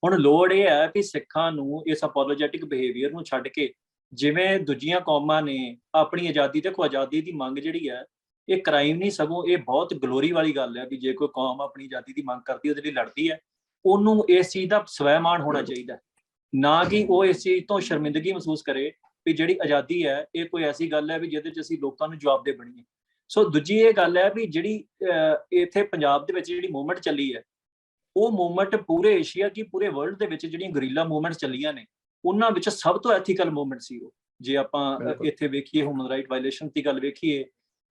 ਹੁਣ ਲੋੜ ਇਹ ਹੈ ਕਿ ਸਿੱਖਾਂ ਨੂੰ ਇਸ ਅਪੋਲੋਜੈਟਿਕ ਬਿਹੇਵੀਅਰ ਨੂੰ ਛੱਡ ਕੇ, ਜਿਵੇਂ ਦੂਜੀਆਂ ਕੌਮਾਂ ਨੇ ਆਪਣੀ ਆਜ਼ਾਦੀ, ਦੇਖੋ ਆਜ਼ਾਦੀ ਦੀ ਮੰਗ ਜਿਹੜੀ ਹੈ ਇਹ ਕ੍ਰਾਈਮ ਨਹੀਂ, ਸਗੋਂ ਇਹ ਬਹੁਤ ਗਲੋਰੀ ਵਾਲੀ ਗੱਲ ਹੈ ਵੀ ਜੇ ਕੋਈ ਕੌਮ ਆਪਣੀ ਆਜ਼ਾਦੀ ਦੀ ਮੰਗ ਕਰਦੀ, ਉਹਦੇ ਲਈ ਲੜਦੀ ਹੈ, ਉਹਨੂੰ ਇਸ ਚੀਜ਼ ਦਾ ਸਵੈਮਾਣ ਹੋਣਾ ਚਾਹੀਦਾ, ਨਾ ਕਿ ਉਹ ਇਸ ਚੀਜ਼ ਤੋਂ ਸ਼ਰਮਿੰਦਗੀ ਮਹਿਸੂਸ ਕਰੇ ਵੀ ਜਿਹੜੀ ਆਜ਼ਾਦੀ ਹੈ ਇਹ ਕੋਈ ਐਸੀ ਗੱਲ ਹੈ ਵੀ ਜਿਹਦੇ 'ਚ ਅਸੀਂ ਲੋਕਾਂ ਨੂੰ ਜਵਾਬਦੇ ਬਣੀਏ। ਸੋ ਦੂਜੀ ਇਹ ਗੱਲ ਹੈ ਵੀ ਜਿਹੜੀ ਇੱਥੇ ਪੰਜਾਬ ਦੇ ਵਿੱਚ ਜਿਹੜੀ ਮੂਵਮੈਂਟ ਚੱਲੀ ਹੈ, ਉਹ ਮੂਵਮੈਂਟ ਪੂਰੇ ਏਸ਼ੀਆ ਕੀ ਪੂਰੇ ਵਰਲਡ ਦੇ ਵਿੱਚ ਜਿਹੜੀਆਂ ਗਰੀਲਾ ਮੂਵਮੈਂਟਸ ਚੱਲੀਆਂ ਨੇ, ਉਹਨਾਂ ਵਿੱਚ ਸਭ ਤੋਂ ਐਥੀਕਲ ਮੂਵਮੈਂਟ ਸੀ ਉਹ। ਜੇ ਆਪਾਂ ਇੱਥੇ ਵੇਖੀਏ ਹਿਊਮਨ ਰਾਈਟ ਵਾਇਲੇਸ਼ਨ ਦੀ ਗੱਲ ਵੇਖੀਏ,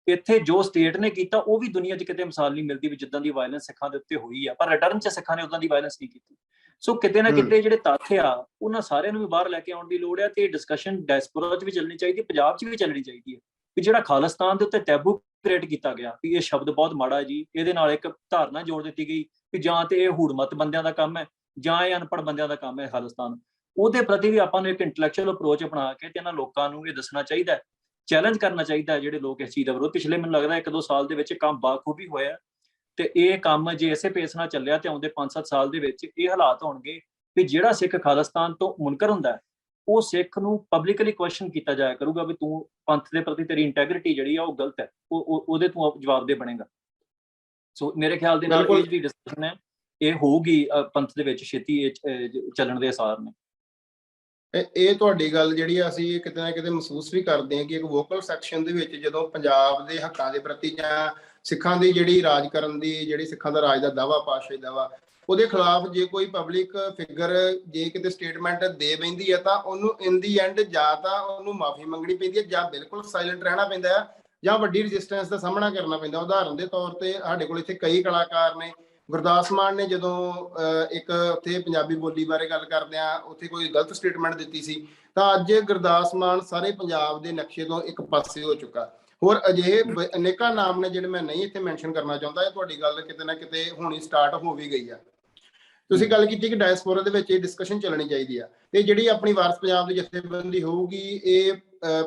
ਇੱਥੇ ਜੋ ਸਟੇਟ ਨੇ ਕੀਤਾ ਉਹ ਵੀ ਦੁਨੀਆ 'ਚ ਕਿਤੇ ਮਿਸਾਲ ਨਹੀਂ ਮਿਲਦੀ ਵੀ ਜਿੱਦਾਂ ਦੀ ਵਾਇਲੈਂਸ ਸਿੱਖਾਂ ਦੇ ਉੱਤੇ ਹੋਈ ਆ, ਪਰ ਰਿਟਰਨ 'ਚ ਸਿੱਖਾਂ ਨੇ ਉਦਾਂ ਦੀ ਵਾਇਲੈਂਸ ਨਹੀਂ ਕੀਤੀ। ਸੋ ਕਿਤੇ ਨਾ ਕਿਤੇ ਜਿਹੜੇ ਤੱਥ ਆ ਉਹਨਾਂ ਸਾਰਿਆਂ ਨੂੰ ਵੀ ਬਾਹਰ ਲੈ ਕੇ ਆਉਣ ਦੀ ਲੋੜ ਹੈ, ਤੇ ਡਿਸਕਸ਼ਨ ਡਾਇਸਪੋਰਾ 'ਚ ਵੀ ਚੱਲਣੀ ਚਾਹੀਦੀ, ਪੰਜਾਬ 'ਚ ਵੀ ਚੱਲਣੀ ਚਾਹੀਦੀ ਹੈ ਵੀ ਜਿਹੜਾ ਖਾਲਿਸਤਾਨ ਦੇ ਉੱਤੇ ਟੈਬੂ ਕ੍ਰੀਏਟ ਕੀਤਾ ਗਿਆ ਵੀ ਇਹ ਸ਼ਬਦ ਬਹੁਤ ਮਾੜਾ ਜੀ, ਇਹਦੇ ਨਾਲ ਇੱਕ ਧਾਰਨਾ ਜੋੜ ਦਿੱਤੀ ਗਈ ਕਿ ਜਾਂ ਤੇ ਇਹ ਹੂੜਮਤ ਬੰਦਿਆਂ ਦਾ ਕੰਮ ਹੈ ਜਾਂ ਇਹ ਅਨਪੜ੍ਹ ਬੰਦਿਆਂ ਦਾ ਕੰਮ ਹੈ ਖਾਲਿਸਤਾਨ। ਉਹਦੇ ਪ੍ਰਤੀ ਵੀ ਆਪਾਂ ਨੂੰ ਇੱਕ ਇੰਟੈਲੈਕਚੁਅਲ ਅਪਰੋਚ ਅਪਣਾ ਕੇ ਤੇ ਇਹਨਾਂ ਲੋਕਾਂ ਨੂੰ ਇਹ ਦੱਸਣਾ ਚਾਹੀਦਾ ਹੈ, ਚੈਲੰਜ ਕਰਨਾ ਚਾਹੀਦਾ ਹੈ ਜਿਹੜੇ ਲੋਕ ਇਸ ਚੀਜ਼ ਦਾ ਵਿਰੋਧ। ਪਿਛਲੇ ਮੈਨੂੰ ਲੱਗਦਾ 1-2 ਸਾਲ ਦੇ ਵਿੱਚ ਕੰਮ ਬਾਖੂਬੀ ਹੋਇਆ, ਤੇ ਇਹ ਕੰਮ ਜੇ ਇਸੇ ਪੇਸ ਨਾਲ ਚੱਲਿਆ ਤੇ ਆਉਂਦੇ 5-7 ਸਾਲ ਦੇ ਵਿੱਚ ਇਹ ਹਾਲਾਤ ਹੋਣਗੇ ਵੀ ਜਿਹੜਾ ਸਿੱਖ ਖਾਲਿਸਤਾਨ ਤੋਂ ਮੁਨਕਰ ਹੁੰਦਾ ਹੈ, ਉਹ ਸਿੱਖ ਨੂੰ ਪਬਲਿਕਲੀ ਕੁਐਸਚਨ ਕੀਤਾ ਜਾਇਆ ਕਰੂਗਾ ਵੀ ਤੂੰ ਪੰਥ ਦੇ ਪ੍ਰਤੀ ਤੇਰੀ ਇੰਟੈਗ੍ਰਿਟੀ ਜਿਹੜੀ ਆ ਉਹ ਗਲਤ ਹੈ, ਉਹਦੇ ਤੂੰ ਜਵਾਬਦੇਹ ਬਣੇਗਾ। ਸੋ ਮੇਰੇ ਖਿਆਲ ਦੇ ਨਾਲ ਇਹ ਜਿਹੜੀ ਡਿਸਕਸ਼ਨ ਹੈ ਇਹ ਹੋਊਗੀ ਪੰਥ ਦੇ ਵਿੱਚ ਛੇਤੀ ਚੱਲਣ ਦੇ ਆਸਾਰ ਨੇ। ਇਹ ਤੁਹਾਡੀ ਗੱਲ ਜਿਹੜੀ ਅਸੀਂ ਕਿਤੇ ਨਾ ਕਿਤੇ ਮਹਿਸੂਸ ਵੀ ਕਰਦੇ ਹਾਂ ਕਿ ਇੱਕ ਵੋਕਲ ਸੈਕਸ਼ਨ ਦੇ ਵਿੱਚ ਜਦੋਂ ਪੰਜਾਬ ਦੇ ਹੱਕਾਂ ਦੇ ਪ੍ਰਤੀ ਜਾਂ ਸਿੱਖਾਂ ਦੀ ਜਿਹੜੀ ਰਾਜ ਕਰਨ ਦੀ, ਜਿਹੜੀ ਸਿੱਖਾਂ ਦਾ ਰਾਜ ਦਾ ਦਾਵਾ, ਪਾਤਸ਼ਾਹੀ ਦਾਵਾ, ਉਹਦੇ ਖਿਲਾਫ ਜੇ ਕੋਈ ਪਬਲਿਕ ਫਿਗਰ ਜੇ ਕਿਤੇ ਸਟੇਟਮੈਂਟ ਦੇ ਬੈਂਦੀ ਹੈ ਤਾਂ ਉਹਨੂੰ ਇਨ ਦੀ ਐਂਡ ਜਾਂ ਤਾਂ ਉਹਨੂੰ ਮਾਫੀ ਮੰਗਣੀ ਪੈਂਦੀ ਹੈ ਜਾਂ ਬਿਲਕੁਲ ਸਾਇਲੈਂਟ ਰਹਿਣਾ ਪੈਂਦਾ ਹੈ ਜਾਂ ਵੱਡੀ ਰੈਜ਼ਿਸਟੈਂਸ ਦਾ ਸਾਹਮਣਾ ਕਰਨਾ ਪੈਂਦਾ। ਉਦਾਹਰਨ ਦੇ ਤੌਰ ਤੇ ਸਾਡੇ ਕੋਲ ਇੱਥੇ ਕਈ ਕਲਾਕਾਰ ਨੇ, ਗੁਰਦਾਸ ਮਾਨ ਨੇ ਜਦੋਂ ਇੱਕ ਉੱਥੇ ਪੰਜਾਬੀ ਬੋਲੀ ਬਾਰੇ ਗੱਲ ਕਰਦਿਆਂ ਉੱਥੇ ਕੋਈ ਗਲਤ ਸਟੇਟਮੈਂਟ ਦਿੱਤੀ ਸੀ, ਤਾਂ ਅੱਜ ਗੁਰਦਾਸ ਮਾਨ ਸਾਰੇ ਪੰਜਾਬ ਦੇ ਨਕਸ਼ੇ ਤੋਂ ਇੱਕ ਪਾਸੇ ਹੋ ਚੁੱਕਾ। ਹੋਰ ਅਜਿਹੇ ਅਨੇਕਾਂ ਨਾਮ ਨੇ ਜਿਹੜੇ ਮੈਂ ਨਹੀਂ ਇੱਥੇ ਮੈਂਸ਼ਨ ਕਰਨਾ ਚਾਹੁੰਦਾ। ਇਹ ਤੁਹਾਡੀ ਗੱਲ ਕਿਤੇ ਨਾ ਕਿਤੇ ਹੁਣੀ ਸਟਾਰਟ ਹੋ ਵੀ ਗਈ ਆ। ਤੁਸੀਂ ਗੱਲ ਕੀਤੀ ਕਿ ਡਾਇਸਪੋਰਾ ਦੇ ਵਿੱਚ ਇਹ ਡਿਸਕਸ਼ਨ ਚੱਲਣੀ ਚਾਹੀਦੀ ਆ, ਤੇ ਜਿਹੜੀ ਆਪਣੀ ਵਾਰਸ ਪੰਜਾਬ ਦੀ ਜਥੇਬੰਦੀ ਹੋਊਗੀ ਇਹ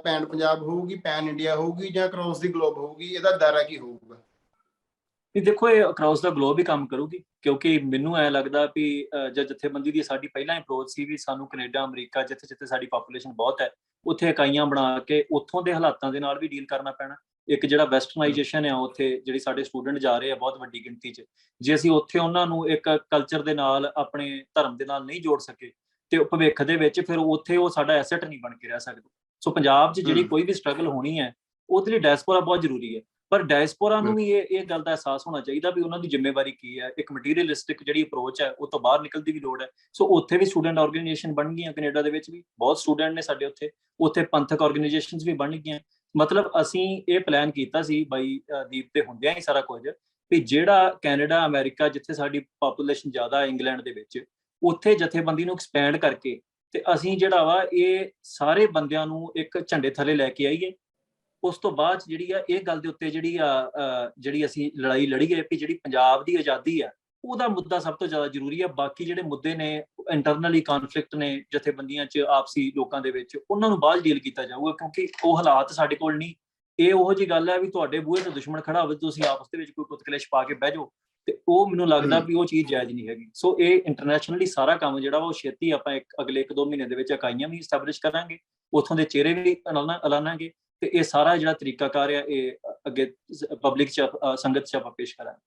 ਪੈਨ ਪੰਜਾਬ ਹੋਊਗੀ, ਪੈਨ ਇੰਡੀਆ ਹੋਊਗੀ ਜਾਂ ਅਕ੍ਰੋਸ ਦੀ ਗਲੋਬ ਹੋਊਗੀ, ਇਹਦਾ ਦਾਇਰਾ ਕੀ ਹੋਊਗਾ? ਦੇਖੋ ਇਹ ਅਕ੍ਰੋਸ ਦਾ ਗਲੋਬ ਹੀ ਕੰਮ ਕਰੂਗੀ, ਕਿਉਂਕਿ ਮੈਨੂੰ ਐ ਲੱਗਦਾ ਵੀ ਜਥੇਬੰਦੀ ਦੀ ਸਾਡੀ ਪਹਿਲਾਂ ਅਪਰੋਚ ਸੀ ਵੀ ਸਾਨੂੰ ਕੈਨੇਡਾ, ਅਮਰੀਕਾ, ਜਿੱਥੇ ਜਿੱਥੇ ਸਾਡੀ ਪਾਪੂਲੇਸ਼ਨ ਬਹੁਤ ਹੈ ਉੱਥੇ ਇਕਾਈਆਂ ਬਣਾ ਕੇ ਉੱਥੋਂ ਦੇ ਹਾਲਾਤਾਂ ਦੇ ਨਾਲ ਵੀ ਡੀਲ ਕਰਨਾ ਪੈਣਾ। ਇੱਕ ਜਿਹੜਾ ਵੈਸਟਰਨਾਈਜੇਸ਼ਨ ਆ ਉੱਥੇ ਜਿਹੜੀ ਸਾਡੇ ਸਟੂਡੈਂਟ ਜਾ ਰਹੇ ਆ ਬਹੁਤ ਵੱਡੀ ਗਿਣਤੀ 'ਚ, ਜੇ ਅਸੀਂ ਉੱਥੇ ਉਹਨਾਂ ਨੂੰ ਇੱਕ ਕਲਚਰ ਦੇ ਨਾਲ, ਆਪਣੇ ਧਰਮ ਦੇ ਨਾਲ ਨਹੀਂ ਜੋੜ ਸਕੇ ਤੇ ਭਵਿੱਖ ਦੇ ਵਿੱਚ ਫਿਰ ਉੱਥੇ ਉਹ ਸਾਡਾ ਐਸੈਟ ਨਹੀਂ ਬਣ ਕੇ ਰਹਿ ਸਕਦਾ। ਸੋ ਪੰਜਾਬ 'ਚ ਜਿਹੜੀ ਕੋਈ ਵੀ ਸਟਰਗਲ ਹੋਣੀ ਹੈ ਉਹਦੇ ਲਈ ਡਾਇਸਪੋਰਾ ਬਹੁਤ ਜ਼ਰੂਰੀ ਹੈ, ਪਰ ਡਾਇਸਪੋਰਾ ਨੂੰ ਵੀ ਇਹ ਗੱਲ ਦਾ ਅਹਿਸਾਸ ਹੋਣਾ ਚਾਹੀਦਾ ਵੀ ਉਹਨਾਂ ਦੀ ਜ਼ਿੰਮੇਵਾਰੀ ਕੀ ਹੈ। ਇੱਕ ਮਟੀਰੀਅਲਿਸਟਿਕ ਜਿਹੜੀ ਅਪਰੋਚ ਹੈ ਉਹ ਤੋਂ ਬਾਹਰ ਨਿਕਲਣ ਦੀ ਵੀ ਲੋੜ ਹੈ। ਸੋ ਉੱਥੇ ਵੀ ਸਟੂਡੈਂਟ ਆਰਗੇਨਾਈਜੇਸ਼ਨ ਬਣ ਗਈਆਂ, ਕੈਨੇਡਾ ਦੇ ਵਿੱਚ ਵੀ ਬਹੁਤ ਸਟੂਡੈਂਟ ਨੇ ਸਾਡੇ ਉੱਥੇ ਪੰਥਕ ਆਰਗੇਨਾਈਜੇਸ਼ਨਸ ਵੀ ਬਣ ਗਈਆਂ। ਮਤਲਬ ਅਸੀਂ ਇਹ ਪਲਾਨ ਕੀਤਾ ਸੀ ਬਾਈ ਦੀਪ ਤੇ ਹੁੰਦਿਆਂ ਹੀ ਸਾਰਾ ਕੁਝ ਵੀ ਜਿਹੜਾ ਕੈਨੇਡਾ, ਅਮਰੀਕਾ ਜਿੱਥੇ ਸਾਡੀ ਪਾਪੂਲੇਸ਼ਨ ਜ਼ਿਆਦਾ ਹੈ, ਇੰਗਲੈਂਡ ਦੇ ਵਿੱਚ, ਉੱਥੇ ਜਥੇਬੰਦੀ ਨੂੰ ਐਕਸਪੈਂਡ ਕਰਕੇ ਤੇ ਅਸੀਂ ਜਿਹੜਾ ਵਾ ਇਹ ਸਾਰੇ ਬੰਦਿਆਂ ਨੂੰ ਇੱਕ ਝੰਡੇ ਥੱਲੇ ਲੈ ਕੇ ਆਈਏ। ਉਸ ਤੋਂ ਬਾਅਦ ਜਿਹੜੀ ਆ ਇਹ ਗੱਲ ਦੇ ਉੱਤੇ ਜਿਹੜੀ ਅਸੀਂ ਲੜਾਈ ਲੜੀਏ ਕਿ ਜਿਹੜੀ ਪੰਜਾਬ ਦੀ ਆਜ਼ਾਦੀ ਆ ਉਹਦਾ ਮੁੱਦਾ ਸਭ ਤੋਂ ਜ਼ਿਆਦਾ ਜ਼ਰੂਰੀ ਹੈ। ਬਾਕੀ ਜਿਹੜੇ ਮੁੱਦੇ ਨੇ ਇੰਟਰਨਲੀ ਕਨਫਲਿਕਟ ਨੇ ਜਥੇਬੰਦੀਆਂ 'ਚ, ਆਪਸੀ ਲੋਕਾਂ ਦੇ ਵਿੱਚ, ਉਹਨਾਂ ਨੂੰ ਬਾਅਦ ਡੀਲ ਕੀਤਾ ਜਾਊਗਾ, ਕਿਉਂਕਿ ਉਹ ਹਾਲਾਤ ਸਾਡੇ ਕੋਲ ਨਹੀਂ। ਇਹ ਉਹੋ ਜਿਹੀ ਗੱਲ ਹੈ ਵੀ ਤੁਹਾਡੇ ਬੂਹੇ ਤੇ ਦੁਸ਼ਮਣ ਖੜਾ ਹੋਵੇ, ਤੁਸੀਂ ਆਪਸ ਦੇ ਵਿੱਚ ਕੋਈ ਕੁੱਤ-ਕਲੇਸ਼ ਪਾ ਕੇ ਬਹਿ ਜਾਓ, ਤੇ ਉਹ ਮੈਨੂੰ ਲੱਗਦਾ ਵੀ ਉਹ ਚੀਜ਼ ਜਾਇਜ਼ ਨਹੀਂ ਹੈਗੀ। ਸੋ ਇਹ ਇੰਟਰਨੈਸ਼ਨਲੀ ਸਾਰਾ ਕੰਮ ਜਿਹੜਾ ਉਹ ਛੇਤੀ ਆਪਾਂ ਅਗਲੇ 1-2 ਮਹੀਨੇ ਦੇ ਵਿੱਚ ਇਕਾਈਆਂ ਵੀ ਐਸਟੈਬਲਿਸ਼ ਕਰਾਂਗੇ, ਉੱਥੋਂ ਦੇ ਚਿਹਰੇ ਵੀ ਐਲਾਨਾਂਗੇ, ਤੇ ਇਹ ਸਾਰਾ ਜਿਹੜਾ ਤਰੀਕਾਕਾਰ ਆ ਇਹ ਅੱਗੇ ਪਬਲਿਕ 'ਚ, ਸੰਗਤ 'ਚ ਆਪਾਂ ਪੇਸ਼ ਕਰਾਂਗੇ।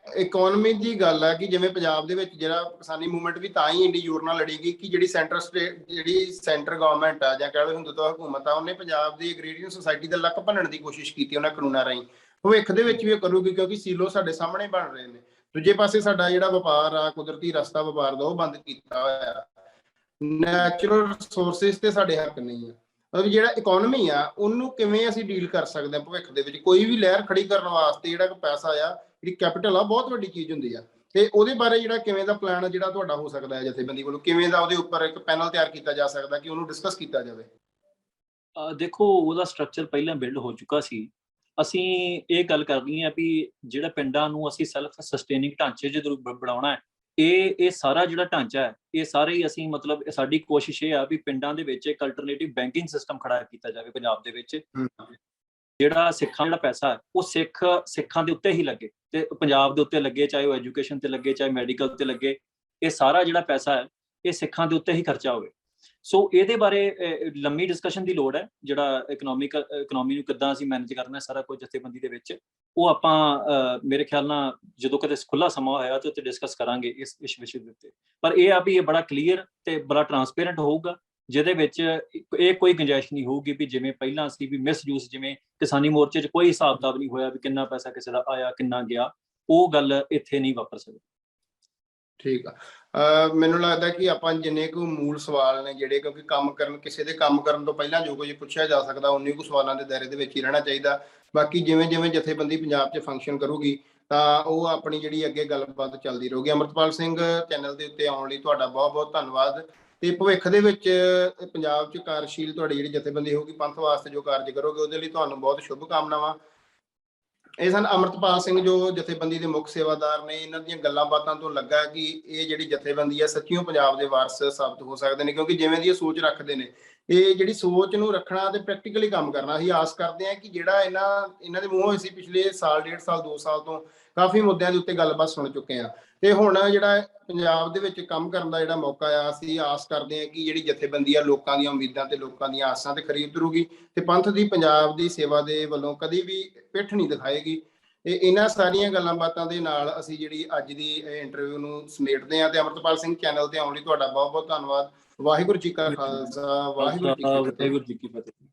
ਇਕਨੋਮੀ ਦੀ ਗੱਲ ਹੈ ਕਿ ਜਿਵੇਂ ਪੰਜਾਬ ਦੇ ਵਿੱਚ ਜਿਹੜਾ ਕਿਸਾਨੀ ਮੂਵਮੈਂਟ ਵੀ ਤਾਂ ਹੀ ਇੰਡੀ ਜ਼ੋਰ ਨਾਲ ਲੜੀਗੀ ਕਿ ਜਿਹੜੀ ਸੈਂਟਰ ਗਵਰਨਮੈਂਟ ਆ ਜਾਂ ਕਹਿ ਲਓ ਹਿੰਦੂਤਵ ਹਕੂਮਤ ਆ, ਉਹਨੇ ਪੰਜਾਬ ਦੀ ਐਗਰੀਰੀਅਨ ਸੁਸਾਇਟੀ ਦਾ ਲੱਕ ਭੰਨਣ ਦੀ ਕੋਸ਼ਿਸ਼ ਕੀਤੀ ਉਹਨਾਂ ਕਾਨੂੰਨਾਂ ਰਾਹੀਂ। ਭਵਿੱਖ ਦੇ ਵਿੱਚ ਵੀ ਉਹ ਕਰੂਗੀ ਕਿਉਂਕਿ ਸੀਲੋ ਸਾਡੇ ਸਾਹਮਣੇ ਬਣ ਰਹੇ ਨੇ। ਦੂਜੇ ਪਾਸੇ ਸਾਡਾ ਜਿਹੜਾ ਵਪਾਰ ਆ, ਕੁਦਰਤੀ ਰਸਤਾ ਵਪਾਰ ਦਾ, ਉਹ ਬੰਦ ਕੀਤਾ ਹੋਇਆ। ਨੈਚੁਰਲ ਰਿਸੋਰਸਿਸ ਤੇ ਸਾਡੇ ਹੱਕ ਨਹੀਂ ਆ। ਮਤਲਬ ਜਿਹੜਾ ਇਕਨੋਮੀ ਆ ਉਹਨੂੰ ਕਿਵੇਂ ਅਸੀਂ ਡੀਲ ਕਰ ਸਕਦੇ ਹਾਂ ਭਵਿੱਖ ਦੇ ਵਿੱਚ? ਕੋਈ ਵੀ ਲਹਿਰ ਖੜੀ ਕਰਨ ਵਾਸਤੇ ਜਿਹੜਾ ਪੈਸਾ ਆ, ਜਿਹੜੀ ਕੈਪੀਟਲ ਆ, ਬਹੁਤ ਵੱਡੀ ਚੀਜ਼ ਹੁੰਦੀ ਆ, ਤੇ ਉਹਦੇ ਬਾਰੇ ਜਿਹੜਾ ਕਿਵੇਂ ਦਾ ਪਲਾਨ ਜਿਹੜਾ ਤੁਹਾਡਾ ਹੋ ਸਕਦਾ ਹੈ ਜਥੇਬੰਦੀ ਵੱਲੋਂ, ਕਿਵੇਂ ਦਾ ਉਹਦੇ ਉੱਪਰ ਇੱਕ ਪੈਨਲ ਤਿਆਰ ਕੀਤਾ ਜਾ ਸਕਦਾ ਕਿ ਉਹਨੂੰ ਡਿਸਕਸ ਕੀਤਾ ਜਾਵੇ? ਦੇਖੋ ਉਹਦਾ ਸਟਰਕਚਰ ਪਹਿਲਾਂ ਬਿਲਡ ਹੋ ਚੁੱਕਾ ਸੀ। ਅਸੀਂ ਇਹ ਗੱਲ ਕਰਨੀ ਹੈ ਵੀ ਜਿਹੜਾ ਪਿੰਡਾਂ ਨੂੰ ਅਸੀਂ ਸੈਲਫ ਸਸਟੇਨਿੰਗ ਢਾਂਚੇ ਜਦੋਂ ਬਣਾਉਣਾ ਹੈ, ਇਹ ਸਾਰਾ ਜਿਹੜਾ ਢਾਂਚਾ ਹੈ ਇਹ ਸਾਰੇ ਹੀ ਅਸੀਂ, ਮਤਲਬ ਸਾਡੀ ਕੋਸ਼ਿਸ਼ ਇਹ ਆ ਵੀ ਪਿੰਡਾਂ ਦੇ ਵਿੱਚ ਇੱਕ ਅਲਟਰਨੇਟਿਵ ਬੈਂਕਿੰਗ ਸਿਸਟਮ ਖੜਾ ਕੀਤਾ ਜਾਵੇ ਪੰਜਾਬ ਦੇ ਵਿੱਚ। ਜਿਹੜਾ ਸਿੱਖਾਂ ਜਿਹੜਾ ਪੈਸਾ ਹੈ ਉਹ ਸਿੱਖਾਂ ਦੇ ਉੱਤੇ ਹੀ ਲੱਗੇ, ਤੇ ਪੰਜਾਬ ਦੇ ਉੱਤੇ ਲੱਗੇ, ਚਾਹੇ ਉਹ ਐਜੂਕੇਸ਼ਨ ਤੇ ਲੱਗੇ, ਚਾਹੇ ਮੈਡੀਕਲ ਤੇ ਲੱਗੇ, ਇਹ ਸਾਰਾ ਜਿਹੜਾ ਪੈਸਾ ਹੈ ਇਹ ਸਿੱਖਾਂ ਦੇ ਉੱਤੇ ਹੀ ਖਰਚਾ ਹੋਵੇ। ਸੋ ਇਹਦੇ ਬਾਰੇ ਲੰਮੀ ਡਿਸਕਸ਼ਨ ਦੀ ਲੋੜ ਹੈ। ਜਿਹੜਾ ਇਕਨੋਮੀ ਨੂੰ ਕਿੱਦਾਂ ਅਸੀਂ ਮੈਨੇਜ ਕਰਨਾ ਸਾਰਾ ਕੁਝ ਜਥੇਬੰਦੀ ਦੇ ਵਿੱਚ, ਉਹ ਆਪਾਂ ਮੇਰੇ ਖਿਆਲ ਨਾਲ ਜਦੋਂ ਕਦੇ ਖੁੱਲਾ ਸਮਾਂ ਹੋਇਆ ਤੇ ਉੱਤੇ ਡਿਸਕਸ ਕਰਾਂਗੇ ਇਸ ਵਿਸ਼ੇ ਦੇ ਉੱਤੇ। ਪਰ ਇਹ ਆ ਵੀ ਇਹ ਬੜਾ ਕਲੀਅਰ ਤੇ ਬੜਾ ਟਰਾਂਸਪੇਰੈਂਟ ਹੋਊਗਾ, ਜਿਹਦੇ ਵਿੱਚ ਇਹ ਕੋਈ ਗੁੰਜਾਇਸ਼ ਨਹੀਂ ਹੋਊਗੀ ਵੀ ਜਿਵੇਂ ਪਹਿਲਾਂ ਸੀ ਵੀ ਮਿਸਯੂਜ਼, ਜਿਵੇਂ ਕਿਸਾਨੀ ਮੋਰਚੇ 'ਚ ਕੋਈ ਹਿਸਾਬ ਕਿਤਾਬ ਨਹੀਂ ਹੋਇਆ ਵੀ ਕਿੰਨਾ ਪੈਸਾ ਕਿਸੇ ਦਾ ਆਇਆ ਕਿੰਨਾ ਗਿਆ, ਉਹ ਗੱਲ ਇੱਥੇ ਨਹੀਂ ਵਾਪਰ ਸਕਦੀ। ਠੀਕ ਆ। ਮੈਨੂੰ ਲੱਗਦਾ ਕਿ ਆਪਾਂ ਜਿੰਨੇ ਕੁ ਮੂਲ ਸਵਾਲ ਨੇ ਜਿਹੜੇ, ਕਿਉਂਕਿ ਕਿਸੇ ਦੇ ਕੰਮ ਕਰਨ ਤੋਂ ਪਹਿਲਾਂ ਜੋ ਕੁਝ ਪੁੱਛਿਆ ਜਾ ਸਕਦਾ ਉਨੇ ਕੁ ਸਵਾਲਾਂ ਦੇ ਦਾਇਰੇ ਦੇ ਵਿੱਚ ਹੀ ਰਹਿਣਾ ਚਾਹੀਦਾ। ਬਾਕੀ ਜਿਵੇਂ ਜਿਵੇਂ ਜਥੇਬੰਦੀ ਪੰਜਾਬ 'ਚ ਫੰਕਸ਼ਨ ਕਰੂਗੀ ਤਾਂ ਉਹ ਆਪਣੀ ਜਿਹੜੀ ਅੱਗੇ ਗੱਲਬਾਤ ਚੱਲਦੀ ਰਹੂਗੀ। ਅਮਰਤਪਾਲ ਸਿੰਘ, ਚੈਨਲ ਦੇ ਉੱਤੇ ਆਉਣ ਲਈ ਤੁਹਾਡਾ ਬਹੁਤ ਬਹੁਤ ਧੰਨਵਾਦ। ਤੇ ਭਵਿੱਖ ਦੇ ਵਿੱਚ ਪੰਜਾਬ 'ਚ ਕਾਰਜਸ਼ੀਲ ਤੁਹਾਡੀ ਜਿਹੜੀ ਜਥੇਬੰਦੀ ਹੋਊਗੀ, ਪੰਥ ਵਾਸਤੇ ਜੋ ਕਾਰਜ ਕਰੋਗੇ, ਉਹਦੇ ਲਈ ਤੁਹਾਨੂੰ ਬਹੁਤ ਸ਼ੁਭ ਕਾਮਨਾਵਾਂ। ਇਹ ਸਨ ਅਮਰਤਪਾਲ ਸਿੰਘ ਜੋ ਜਥੇਬੰਦੀ ਦੇ ਮੁੱਖ ਸੇਵਾਦਾਰ ਨੇ। ਇਹਨਾਂ ਦੀਆਂ ਗੱਲਾਂ ਬਾਤਾਂ ਤੋਂ ਲੱਗਾ ਕਿ ਇਹ ਜਿਹੜੀ ਜਥੇਬੰਦੀ ਹੈ ਸੱਚੀਓ ਪੰਜਾਬ ਦੇ ਵਾਰਸ ਸਾਬਤ ਹੋ ਸਕਦੇ ਨੇ, ਕਿਉਂਕਿ ਜਿਵੇਂ ਦੀ ਇਹ ਸੋਚ ਰੱਖਦੇ ਨੇ, ਇਹ ਜਿਹੜੀ ਸੋਚ ਨੂੰ ਰੱਖਣਾ ਤੇ ਪ੍ਰੈਕਟੀਕਲੀ ਕੰਮ ਕਰਨਾ। ਅਸੀਂ ਆਸ ਕਰਦੇ ਹਾਂ ਕਿ ਜਿਹੜਾ ਇਹਨਾਂ ਦੇ ਮੂੰਹੋਂ ਅਸੀਂ ਪਿਛਲੇ ਸਾਲ, 1.5 ਸਾਲ, 2 ਸਾਲ ਤੋਂ ਕਾਫੀ ਮੁੱਦਿਆਂ ਦੇ ਉੱਤੇ ਗੱਲਬਾਤ ਸੁਣ ਚੁੱਕੇ ਹਾਂ, ਤੇ ਹੁਣ ਜਿਹੜਾ ਪੰਜਾਬ ਦੇ ਵਿੱਚ ਕੰਮ ਕਰਨ ਦਾ ਜਿਹੜਾ ਮੌਕਾ ਆ, ਅਸੀਂ ਆਸ ਕਰਦੇ ਹਾਂ ਕਿ ਜਿਹੜੀ ਜਥੇਬੰਦੀ ਆ ਲੋਕਾਂ ਦੀਆਂ ਉਮੀਦਾਂ ਤੇ ਲੋਕਾਂ ਦੀਆਂ ਆਸਾਂ ਤੇ ਖਰੀ ਉਤਰੂਗੀ ਤੇ ਪੰਥ ਦੀ ਪੰਜਾਬ ਦੀ ਸੇਵਾ ਦੇ ਵੱਲੋਂ ਕਦੀ ਵੀ ਪਿੱਠ ਨਹੀਂ ਦਿਖਾਏਗੀ। ਇਹਨਾਂ ਸਾਰੀਆਂ ਗੱਲਾਂ ਬਾਤਾਂ ਦੇ ਨਾਲ ਅਸੀਂ ਜਿਹੜੀ ਅੱਜ ਦੀ ਇੰਟਰਵਿਊ ਨੂੰ ਸਮੇਟਦੇ ਹਾਂ। ਤੇ ਅਮਰਤਪਾਲ ਸਿੰਘ, ਚੈਨਲ ਤੇ ਆਉਣ ਲਈ ਤੁਹਾਡਾ ਬਹੁਤ ਬਹੁਤ ਧੰਨਵਾਦ। ਵਾਹਿਗੁਰੂ ਜੀ ਕਾ ਖਾਲਸਾ, ਵਾਹਿਗੁਰੂ ਜੀ ਕੀ ਫਤਿਹ।